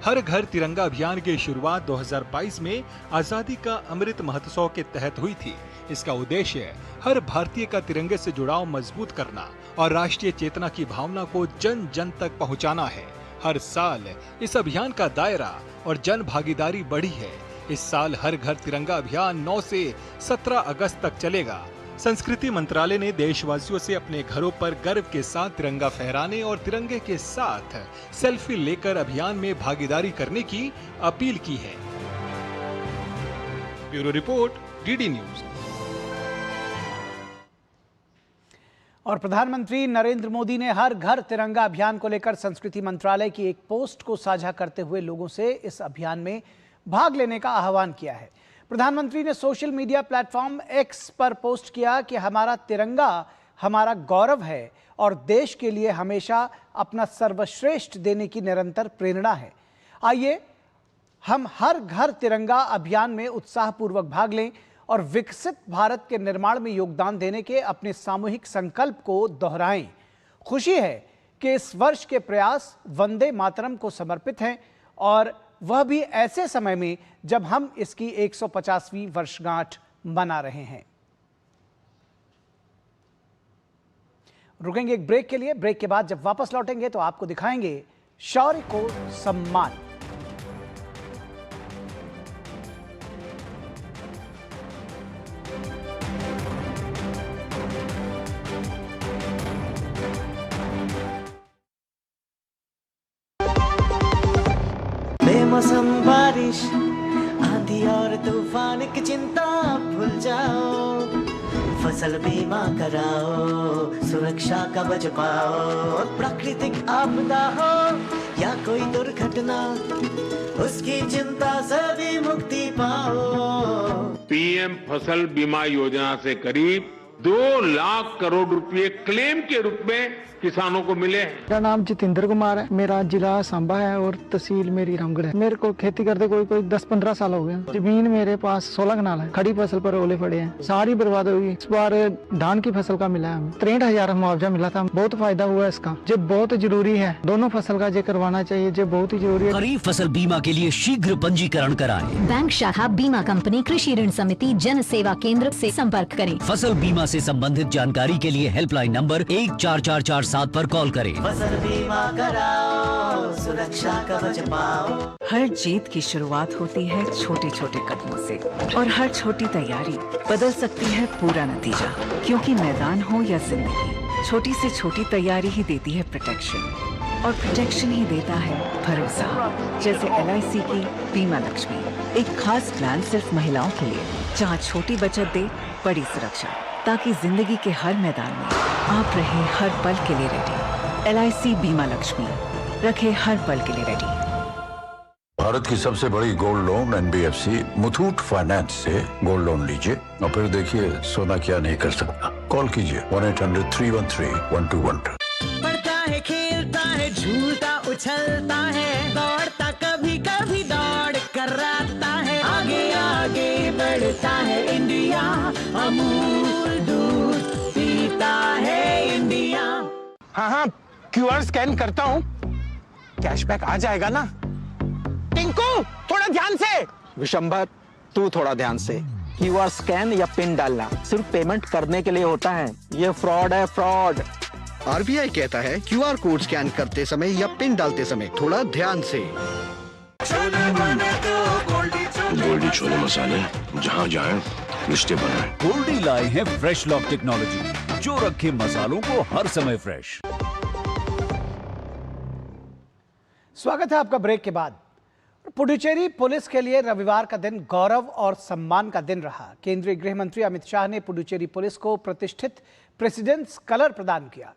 हर घर तिरंगा अभियान की शुरुआत 2022 में आजादी का अमृत महोत्सव के तहत हुई थी। इसका उद्देश्य हर भारतीय का तिरंगे से जुड़ाव मजबूत करना और राष्ट्रीय चेतना की भावना को जन जन तक पहुंचाना है। हर साल इस अभियान का दायरा और जन भागीदारी बढ़ी है। इस साल हर घर तिरंगा अभियान 9 से 17 अगस्त तक चलेगा। संस्कृति मंत्रालय ने देशवासियों से अपने घरों पर गर्व के साथ तिरंगा फहराने और तिरंगे के साथ सेल्फी लेकर अभियान में भागीदारी करने की अपील की है। Bureau report, DD news. और प्रधानमंत्री नरेंद्र मोदी ने हर घर तिरंगा अभियान को लेकर संस्कृति मंत्रालय की एक पोस्ट को साझा करते हुए लोगों से इस अभियान में भाग लेने का आह्वान किया है। प्रधानमंत्री ने सोशल मीडिया प्लेटफॉर्म एक्स पर पोस्ट किया कि हमारा तिरंगा हमारा गौरव है और देश के लिए हमेशा अपना सर्वश्रेष्ठ देने की निरंतर प्रेरणा है। आइए हम हर घर तिरंगा अभियान में उत्साहपूर्वक भाग लें और विकसित भारत के निर्माण में योगदान देने के अपने सामूहिक संकल्प को दोहराएं। खुशी है कि इस वर्ष के प्रयास वंदे मातरम को समर्पित हैं और वह भी ऐसे समय में जब हम इसकी 150वीं वर्षगांठ मना रहे हैं। रुकेंगे एक ब्रेक के लिए। ब्रेक के बाद जब वापस लौटेंगे तो आपको दिखाएंगे शौर्य को सम्मान। बेमौसम बारिश, आंधी और तूफान की चिंता भूल जाओ, फसल बीमा कराओ, सुरक्षा कवच पाओ। प्राकृतिक आपदा हो या कोई दुर्घटना, उसकी चिंता से भी मुक्ति पाओ। पीएम फसल बीमा योजना से करीब 2 लाख करोड़ रुपए क्लेम के रूप में किसानों को मिले हैं। मेरा नाम जितेंद्र कुमार है, मेरा जिला सांबा है और तहसील मेरी रामगढ़ है। मेरे को खेती करते कोई 10-15 साल हो गए। जमीन मेरे पास 16 कनाल है। खड़ी फसल पर ओले पड़े हैं, सारी बर्बाद हो गई। इस बार धान की फसल का मिला है हमें 63,000 मुआवजा मिला था। बहुत फायदा हुआ इसका, जो बहुत जरूरी है। दोनों फसल का जो करवाना चाहिए, जो बहुत ही जरूरी है। खरीफ फसल बीमा के लिए शीघ्र पंजीकरण कराएं। बैंक शाखा, बीमा कंपनी, कृषि ऋण समिति, जन सेवा केंद्र से संपर्क करें। फसल बीमा से संबंधित जानकारी के लिए हेल्पलाइन नंबर 144447 पर कॉल करें। फसल बीमा कराओ, सुरक्षा कवच पाओ। हर जीत की शुरुआत होती है छोटे छोटे कदमों से और हर छोटी तैयारी बदल सकती है पूरा नतीजा। क्योंकि मैदान हो या जिंदगी, छोटी से छोटी तैयारी ही देती है प्रोटेक्शन, और प्रोटेक्शन ही देता है भरोसा। जैसे LIC की बीमा लक्ष्मी, एक खास प्लान सिर्फ महिलाओं के लिए, जहां छोटी बचत दे बड़ी सुरक्षा, ताकि जिंदगी के हर मैदान में आप रहे हर पल के लिए रेडी। LIC बीमा लक्ष्मी, रखे हर पल के लिए रेडी। भारत की सबसे बड़ी gold loan NBFC Muthoot finance से गोल्ड लोन लीजिए और फिर देखिए सोना क्या नहीं कर सकता। कॉल कीजिए 1-800-313-1212। पढ़ता है, खेलता है, झूलता उछलता है, दौड़ता कभी कभी दौड़ कराता है, आगे आगे बढ़ता है इंडिया, अमूल दूध पीता है इंडिया। हाँ, QR स्कैन करता हूँ, कैशबैक आ जाएगा ना? टिंकू थोड़ा ध्यान से। विशंबर तू थोड़ा ध्यान से। QR स्कैन या पिन डालना सिर्फ पेमेंट करने के लिए होता है, ये फ्रॉड है, फ्रॉड। RBI कहता है QR कोड स्कैन करते समय या पिन डालते समय थोड़ा ध्यान से। गोल्डी छोले मसाले, जहाँ जाए रिश्ते बनाए। गोल्डी लाए हैं फ्रेश लॉक टेक्नोलॉजी, जो रखे मसालों को हर समय फ्रेश। स्वागत है आपका ब्रेक के बाद। पुडुचेरी पुलिस के लिए रविवार का दिन गौरव और सम्मान का दिन रहा। केंद्रीय गृह मंत्री अमित शाह ने पुडुचेरी पुलिस को प्रतिष्ठित प्रेसिडेंट्स कलर प्रदान किया।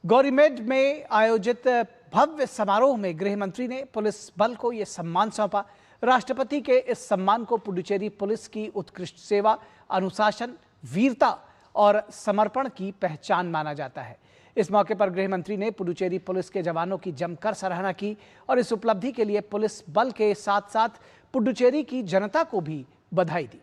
गौरीमेड में आयोजित भव्य समारोह में गृह मंत्री ने पुलिस बल को यह सम्मान सौंपा। राष्ट्रपति के इस सम्मान को पुडुचेरी पुलिस की उत्कृष्ट सेवा, अनुशासन, वीरता और समर्पण की पहचान माना जाता है। इस मौके पर गृह मंत्री ने पुडुचेरी पुलिस के जवानों की जमकर सराहना की और इस उपलब्धि के लिए पुलिस बल के साथ साथ पुडुचेरी की जनता को भी बधाई दी।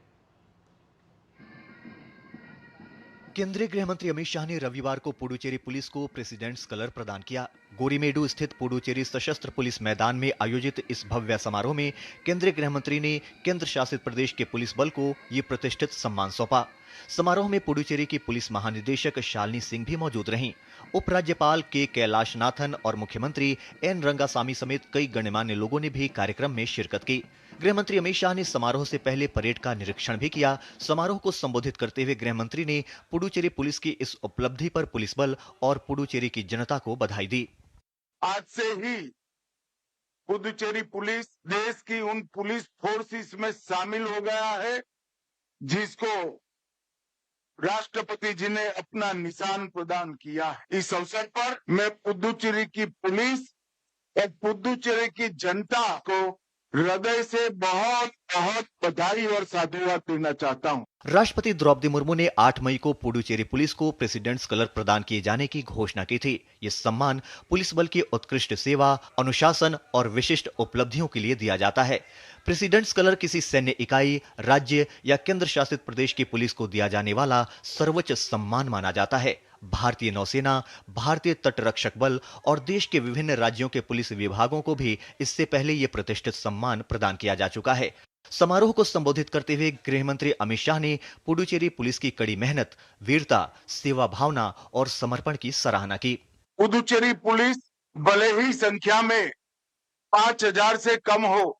केंद्रीय गृह मंत्री अमित शाह ने रविवार को पुडुचेरी पुलिस को प्रेसिडेंट्स कलर प्रदान किया। गोरीमेडू स्थित पुडुचेरी सशस्त्र पुलिस मैदान में आयोजित इस भव्य समारोह में केंद्रीय गृह मंत्री ने केंद्र शासित प्रदेश के पुलिस बल को ये प्रतिष्ठित सम्मान सौंपा। समारोह में पुडुचेरी की पुलिस महानिदेशक शालिनी सिंह भी मौजूद रहीं। उपराज्यपाल के कैलाशनाथन और मुख्यमंत्री एन रंगासामी समेत कई गणमान्य लोगों ने भी कार्यक्रम में शिरकत की। गृह मंत्री अमित शाह ने समारोह से पहले परेड का निरीक्षण भी किया। समारोह को संबोधित करते हुए गृह मंत्री ने पुडुचेरी पुलिस की इस उपलब्धि पर पुलिस बल और पुडुचेरी की जनता को बधाई दी। आज से ही पुडुचेरी पुलिस देश की उन पुलिस फोर्सेस में शामिल हो गया है जिसको राष्ट्रपति जी ने अपना निशान प्रदान किया है। इस अवसर पर मैं पुडुचेरी की पुलिस और पुडुचेरी की जनता को हृदय से बहुत बहुत बधाई और साधुवाद देना चाहता हूं। राष्ट्रपति द्रौपदी मुर्मू ने 8 मई को पुडुचेरी पुलिस को प्रेसिडेंट्स कलर प्रदान किए जाने की घोषणा की थी। ये सम्मान पुलिस बल की उत्कृष्ट सेवा, अनुशासन और विशिष्ट उपलब्धियों के लिए दिया जाता है। प्रेसिडेंट्स कलर किसी सैन्य इकाई, राज्य या केंद्र शासित प्रदेश की पुलिस को दिया जाने वाला सर्वोच्च सम्मान माना जाता है। भारतीय नौसेना, भारतीय तटरक्षक बल और देश के विभिन्न राज्यों के पुलिस विभागों को भी इससे पहले ये प्रतिष्ठित सम्मान प्रदान किया जा चुका है। समारोह को संबोधित करते हुए गृह मंत्री अमित शाह ने पुडुचेरी पुलिस की कड़ी मेहनत, वीरता, सेवा भावना और समर्पण की सराहना की। पुडुचेरी पुलिस भले ही संख्या में 5000 से कम हो,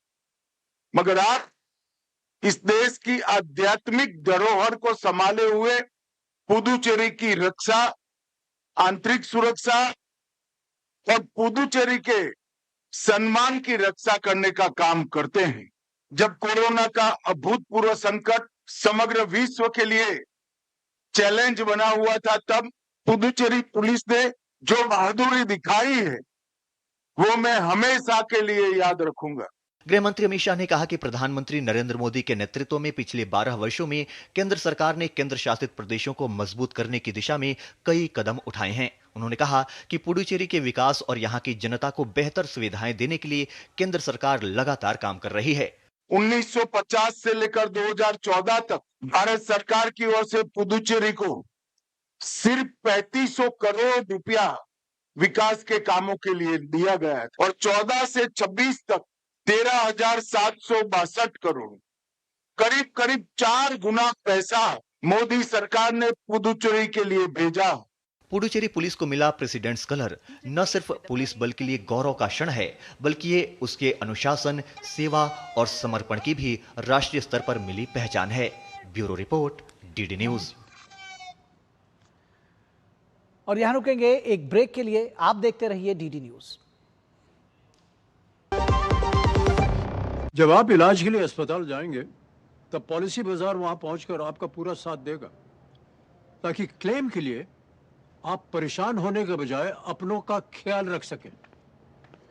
मगर आप इस देश की आध्यात्मिक धरोहर को संभाले हुए पुडुचेरी की रक्षा, आंतरिक सुरक्षा और पुडुचेरी के सम्मान की रक्षा करने का काम करते हैं। जब कोरोना का अभूतपूर्व संकट समग्र विश्व के लिए चैलेंज बना हुआ था, तब पुदुचेरी पुलिस ने जो बहादुरी दिखाई है वो मैं हमेशा के लिए याद रखूंगा। गृह मंत्री अमित शाह ने कहा कि प्रधानमंत्री नरेंद्र मोदी के नेतृत्व में पिछले 12 वर्षों में केंद्र सरकार ने केंद्र शासित प्रदेशों को मजबूत करने की दिशा में कई कदम उठाए हैं। उन्होंने कहा कि पुडुचेरी के विकास और यहां की जनता को बेहतर सुविधाएं देने के लिए केंद्र सरकार लगातार काम कर रही है। 1950 से लेकर 2014 तक भारत सरकार की ओर से पुदुचेरी को सिर्फ 3500 करोड़ रुपया विकास के कामों के लिए दिया गया है और 14 से 26 तक 13,762 करोड़, करीब करीब 4 गुना पैसा मोदी सरकार ने पुदुचेरी के लिए भेजा। पुडुचेरी पुलिस को मिला प्रेसिडेंट्स कलर न सिर्फ पुलिस बल के लिए गौरव का क्षण है, बल्कि ये उसके अनुशासन, सेवा और समर्पण की भी राष्ट्रीय स्तर पर मिली पहचान है। Bureau report, DD news. और यहां रुकेंगे एक ब्रेक के लिए। आप देखते रहिए डीडी न्यूज। जब आप इलाज के लिए अस्पताल जाएंगे तब पॉलिसी बाजार वहां पहुंचकर आपका पूरा साथ देगा, ताकि क्लेम के लिए आप परेशान होने के बजाय अपनों का ख्याल रख सकें।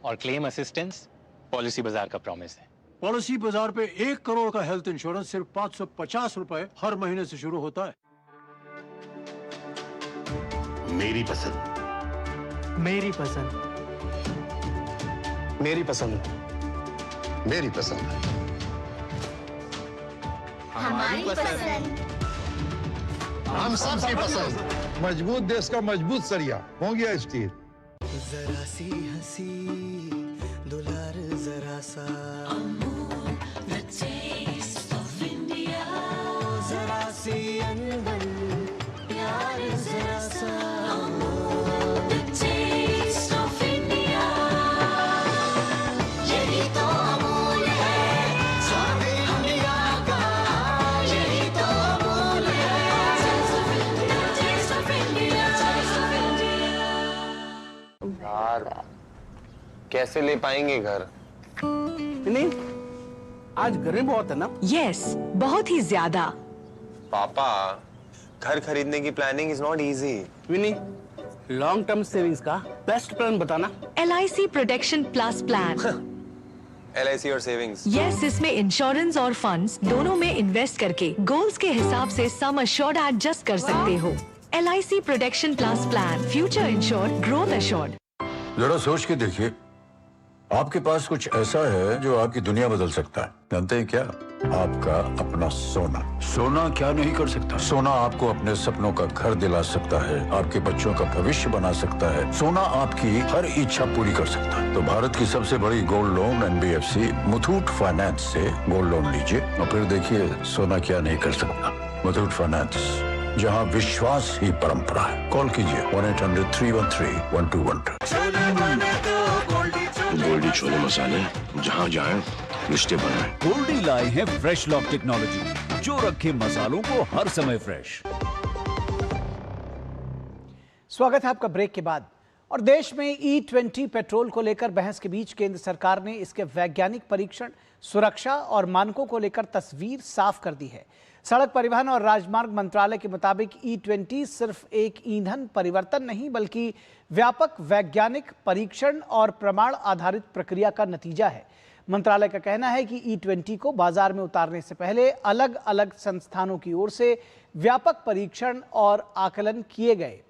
और क्लेम असिस्टेंस पॉलिसी बाजार का प्रॉमिस है। पॉलिसी बाजार पे 1 करोड़ का हेल्थ इंश्योरेंस सिर्फ 550 रुपए हर महीने से शुरू होता है। मेरी पसंद, मेरी पसंद, मेरी पसंद, मेरी पसंद, हमारी पसंद, हम सबकी पसंद। मजबूत देश का मजबूत सरिया हो गया स्टील। जरा सी हंसी दुलार जरा सा, जरा सी अनबन प्यार जरा सा, यही तो अमूल है स्वाद इंडिया का, यही तो अमूल है टेस्ट ऑफ इंडिया। यार कैसे ले पाएंगे घर? नहीं, आज गर्मी बहुत है ना। यस, बहुत ही ज्यादा। पापा, घर खरीदने की planning is not easy. Vini, long term savings का बेस्ट प्लान बताना। LIC protection plus plan. LIC और सेविंग्स। यस, इसमें इंश्योरेंस और फंड्स दोनों में इन्वेस्ट करके गोल्स के हिसाब से सम अश्योर्ड एडजस्ट कर सकते हो। LIC protection plus plan, future insured, growth assured. जरा सोच के देखिए, आपके पास कुछ ऐसा है जो आपकी दुनिया बदल सकता है। जानते हैं क्या? आपका अपना सोना। सोना क्या नहीं कर सकता? सोना आपको अपने सपनों का घर दिला सकता है, आपके बच्चों का भविष्य बना सकता है। सोना आपकी हर इच्छा पूरी कर सकता है। तो भारत की सबसे बड़ी gold loan NBFC Muthoot finance से गोल्ड लोन लीजिए और फिर देखिए सोना क्या नहीं कर सकता। मुथूट फाइनेंस, जहां विश्वास ही परंपरा है। कॉल कीजिए 1-800-313-1212। गोल्डी छोले मसाले, जहाँ जाएं रिश्ते बनाएं। गोल्डी लाए हैं फ्रेश लॉक टेक्नोलॉजी, जो रखे मसालों को हर समय फ्रेश। स्वागत है आपका ब्रेक के बाद। और देश में E20 पेट्रोल को लेकर बहस के बीच केंद्र सरकार ने इसके वैज्ञानिक परीक्षण, सुरक्षा और मानकों को लेकर तस्वीर साफ कर दी है। सड़क परिवहन और राजमार्ग मंत्रालय के मुताबिक E20 सिर्फ एक ईंधन परिवर्तन नहीं, बल्कि व्यापक वैज्ञानिक परीक्षण और प्रमाण आधारित प्रक्रिया का नतीजा है। मंत्रालय का कहना है कि E20 को बाजार में उतारने से पहले अलग अलग संस्थानों की ओर से व्यापक परीक्षण और आकलन किए गए।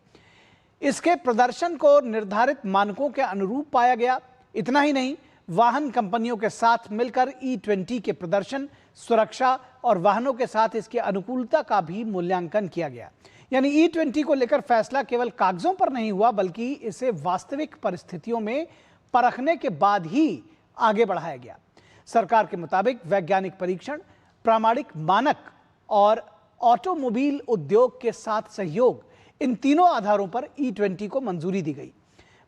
इसके प्रदर्शन को निर्धारित मानकों के अनुरूप पाया गया। इतना ही नहीं, वाहन कंपनियों के साथ मिलकर E20 के प्रदर्शन, सुरक्षा और वाहनों के साथ इसकी अनुकूलता का भी मूल्यांकन किया गया। यानी E20 को लेकर फैसला केवल कागजों पर नहीं हुआ, बल्कि इसे वास्तविक परिस्थितियों में परखने के बाद ही आगे बढ़ाया गया। सरकार के मुताबिक वैज्ञानिक परीक्षण, प्रामाणिक मानक और ऑटोमोबाइल उद्योग के साथ सहयोग, इन तीनों आधारों पर E20 को मंजूरी दी गई।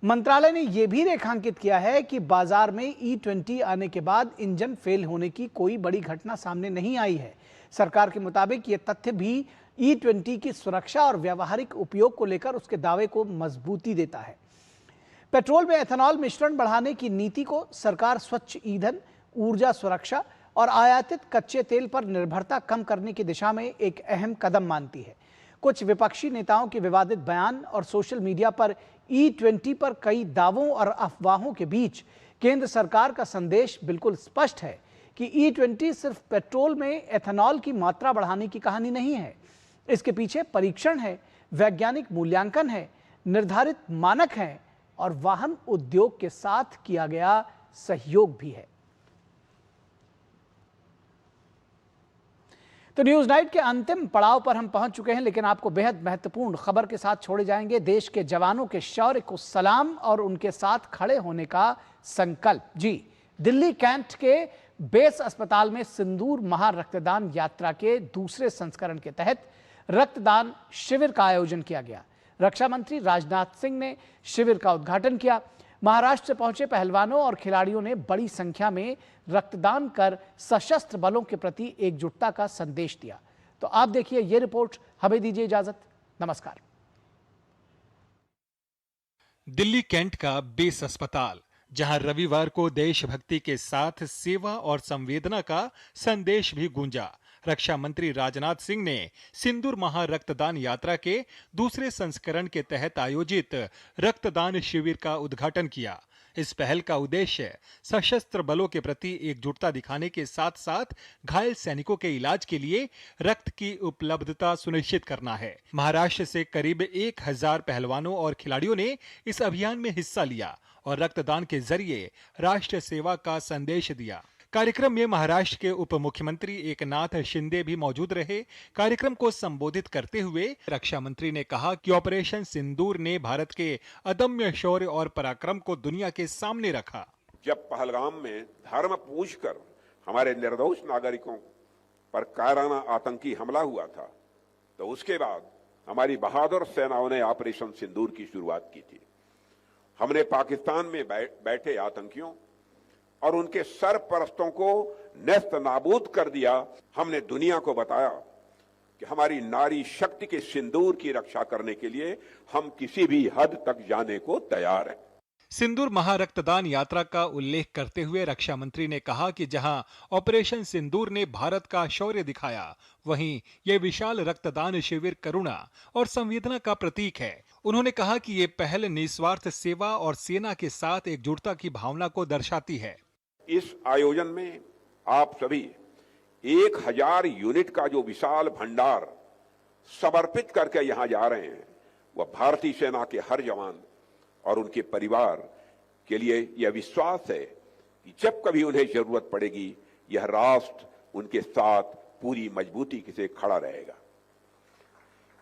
मंत्रालय ने यह भी रेखांकित किया है कि बाजार में E20 आने के बाद इंजन फेल होने की कोई बड़ी घटना सामने नहीं आई है। सरकार के मुताबिक यह तथ्य भी E20 की सुरक्षा और व्यावहारिक उपयोग को लेकर उसके दावे को मजबूती देता है। पेट्रोल में एथेनॉल मिश्रण बढ़ाने की नीति को सरकार स्वच्छ ईंधन, ऊर्जा सुरक्षा और आयातित कच्चे तेल पर निर्भरता कम करने की दिशा में एक अहम कदम मानती है। कुछ विपक्षी नेताओं के विवादित बयान और सोशल मीडिया पर E20 पर कई दावों और अफवाहों के बीच केंद्र सरकार का संदेश बिल्कुल स्पष्ट है कि E20 सिर्फ पेट्रोल में एथेनॉल की मात्रा बढ़ाने की कहानी नहीं है। इसके पीछे परीक्षण है, वैज्ञानिक मूल्यांकन है, निर्धारित मानक हैं और वाहन उद्योग के साथ किया गया सहयोग भी है। तो न्यूज नाइट के अंतिम पड़ाव पर हम पहुंच चुके हैं, लेकिन आपको बेहद महत्वपूर्ण खबर के साथ छोड़े जाएंगे। देश के जवानों के शौर्य को सलाम और उनके साथ खड़े होने का संकल्प। जी, दिल्ली कैंट के बेस अस्पताल में सिंदूर महा रक्तदान यात्रा के दूसरे संस्करण के तहत रक्तदान शिविर का आयोजन किया गया। रक्षा मंत्री राजनाथ सिंह ने शिविर का उद्घाटन किया। महाराष्ट्र से पहुंचे पहलवानों और खिलाड़ियों ने बड़ी संख्या में रक्तदान कर सशस्त्र बलों के प्रति एकजुटता का संदेश दिया। तो आप देखिए ये रिपोर्ट। हमें दीजिए इजाजत। नमस्कार। दिल्ली कैंट का बेस अस्पताल, जहां रविवार को देशभक्ति के साथ सेवा और संवेदना का संदेश भी गूंजा। रक्षा मंत्री राजनाथ सिंह ने सिंदूर महा रक्तदान यात्रा के दूसरे संस्करण के तहत आयोजित रक्तदान शिविर का उद्घाटन किया। इस पहल का उद्देश्य सशस्त्र बलों के प्रति एकजुटता दिखाने के साथ साथ घायल सैनिकों के इलाज के लिए रक्त की उपलब्धता सुनिश्चित करना है। महाराष्ट्र से करीब 1000 पहलवानों और खिलाड़ियों ने इस अभियान में हिस्सा लिया और रक्तदान के जरिए राष्ट्र सेवा का संदेश दिया। कार्यक्रम में महाराष्ट्र के उप मुख्यमंत्री एकनाथ शिंदे भी मौजूद रहे। कार्यक्रम को संबोधित करते हुए रक्षा मंत्री ने कहा कि ऑपरेशन सिंदूर ने भारत के अदम्य शौर्य और पराक्रम को दुनिया के सामने रखा। जब पहलगाम में धर्म पूछकर हमारे निर्दोष नागरिकों पर कायराना आतंकी हमला हुआ था, तो उसके बाद हमारी बहादुर सेनाओं ने ऑपरेशन सिंदूर की शुरुआत की थी। हमने पाकिस्तान में बैठे आतंकियों और उनके सरपरस्तों को नेस्त नाबूद कर दिया। हमने दुनिया को बताया कि हमारी नारी शक्ति के सिंदूर की रक्षा करने के लिए हम किसी भी हद तक जाने को तैयार हैं। सिंदूर महा रक्तदान यात्रा का उल्लेख करते हुए रक्षा मंत्री ने कहा कि जहां ऑपरेशन सिंदूर ने भारत का शौर्य दिखाया, वहीं यह विशाल रक्तदान शिविर करुणा और संवेदना का प्रतीक है। उन्होंने कहा कि ये पहल निस्वार्थ सेवा और सेना के साथ एकजुटता की भावना को दर्शाती है। इस आयोजन में आप सभी 1000 यूनिट का जो विशाल भंडार समर्पित करके यहां जा रहे हैं, वह भारतीय सेना के हर जवान और उनके परिवार के लिए यह विश्वास है कि जब कभी उन्हें जरूरत पड़ेगी, यह राष्ट्र उनके साथ पूरी मजबूती से खड़ा रहेगा।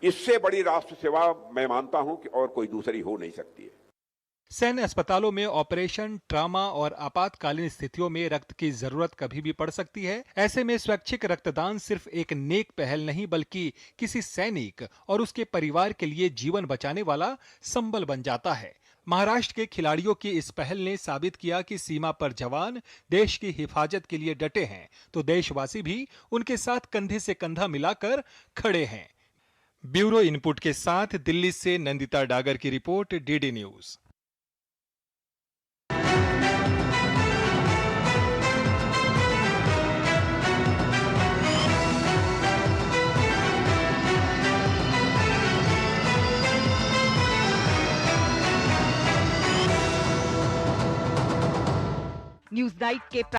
इससे बड़ी राष्ट्र सेवा मैं मानता हूं कि और कोई दूसरी हो नहीं सकती है। सैन्य अस्पतालों में ऑपरेशन, ट्रामा और आपातकालीन स्थितियों में रक्त की जरूरत कभी भी पड़ सकती है। ऐसे में स्वैच्छिक रक्तदान सिर्फ एक नेक पहल नहीं, बल्कि किसी सैनिक और उसके परिवार के लिए जीवन बचाने वाला संबल बन जाता है। महाराष्ट्र के खिलाड़ियों की इस पहल ने साबित किया कि सीमा पर जवान देश की हिफाजत के लिए डटे हैं, तो देशवासी भी उनके साथ कंधे से कंधा मिलाकर खड़े हैं। ब्यूरो इनपुट के साथ दिल्ली से नंदिता डागर की report, DD news. News night के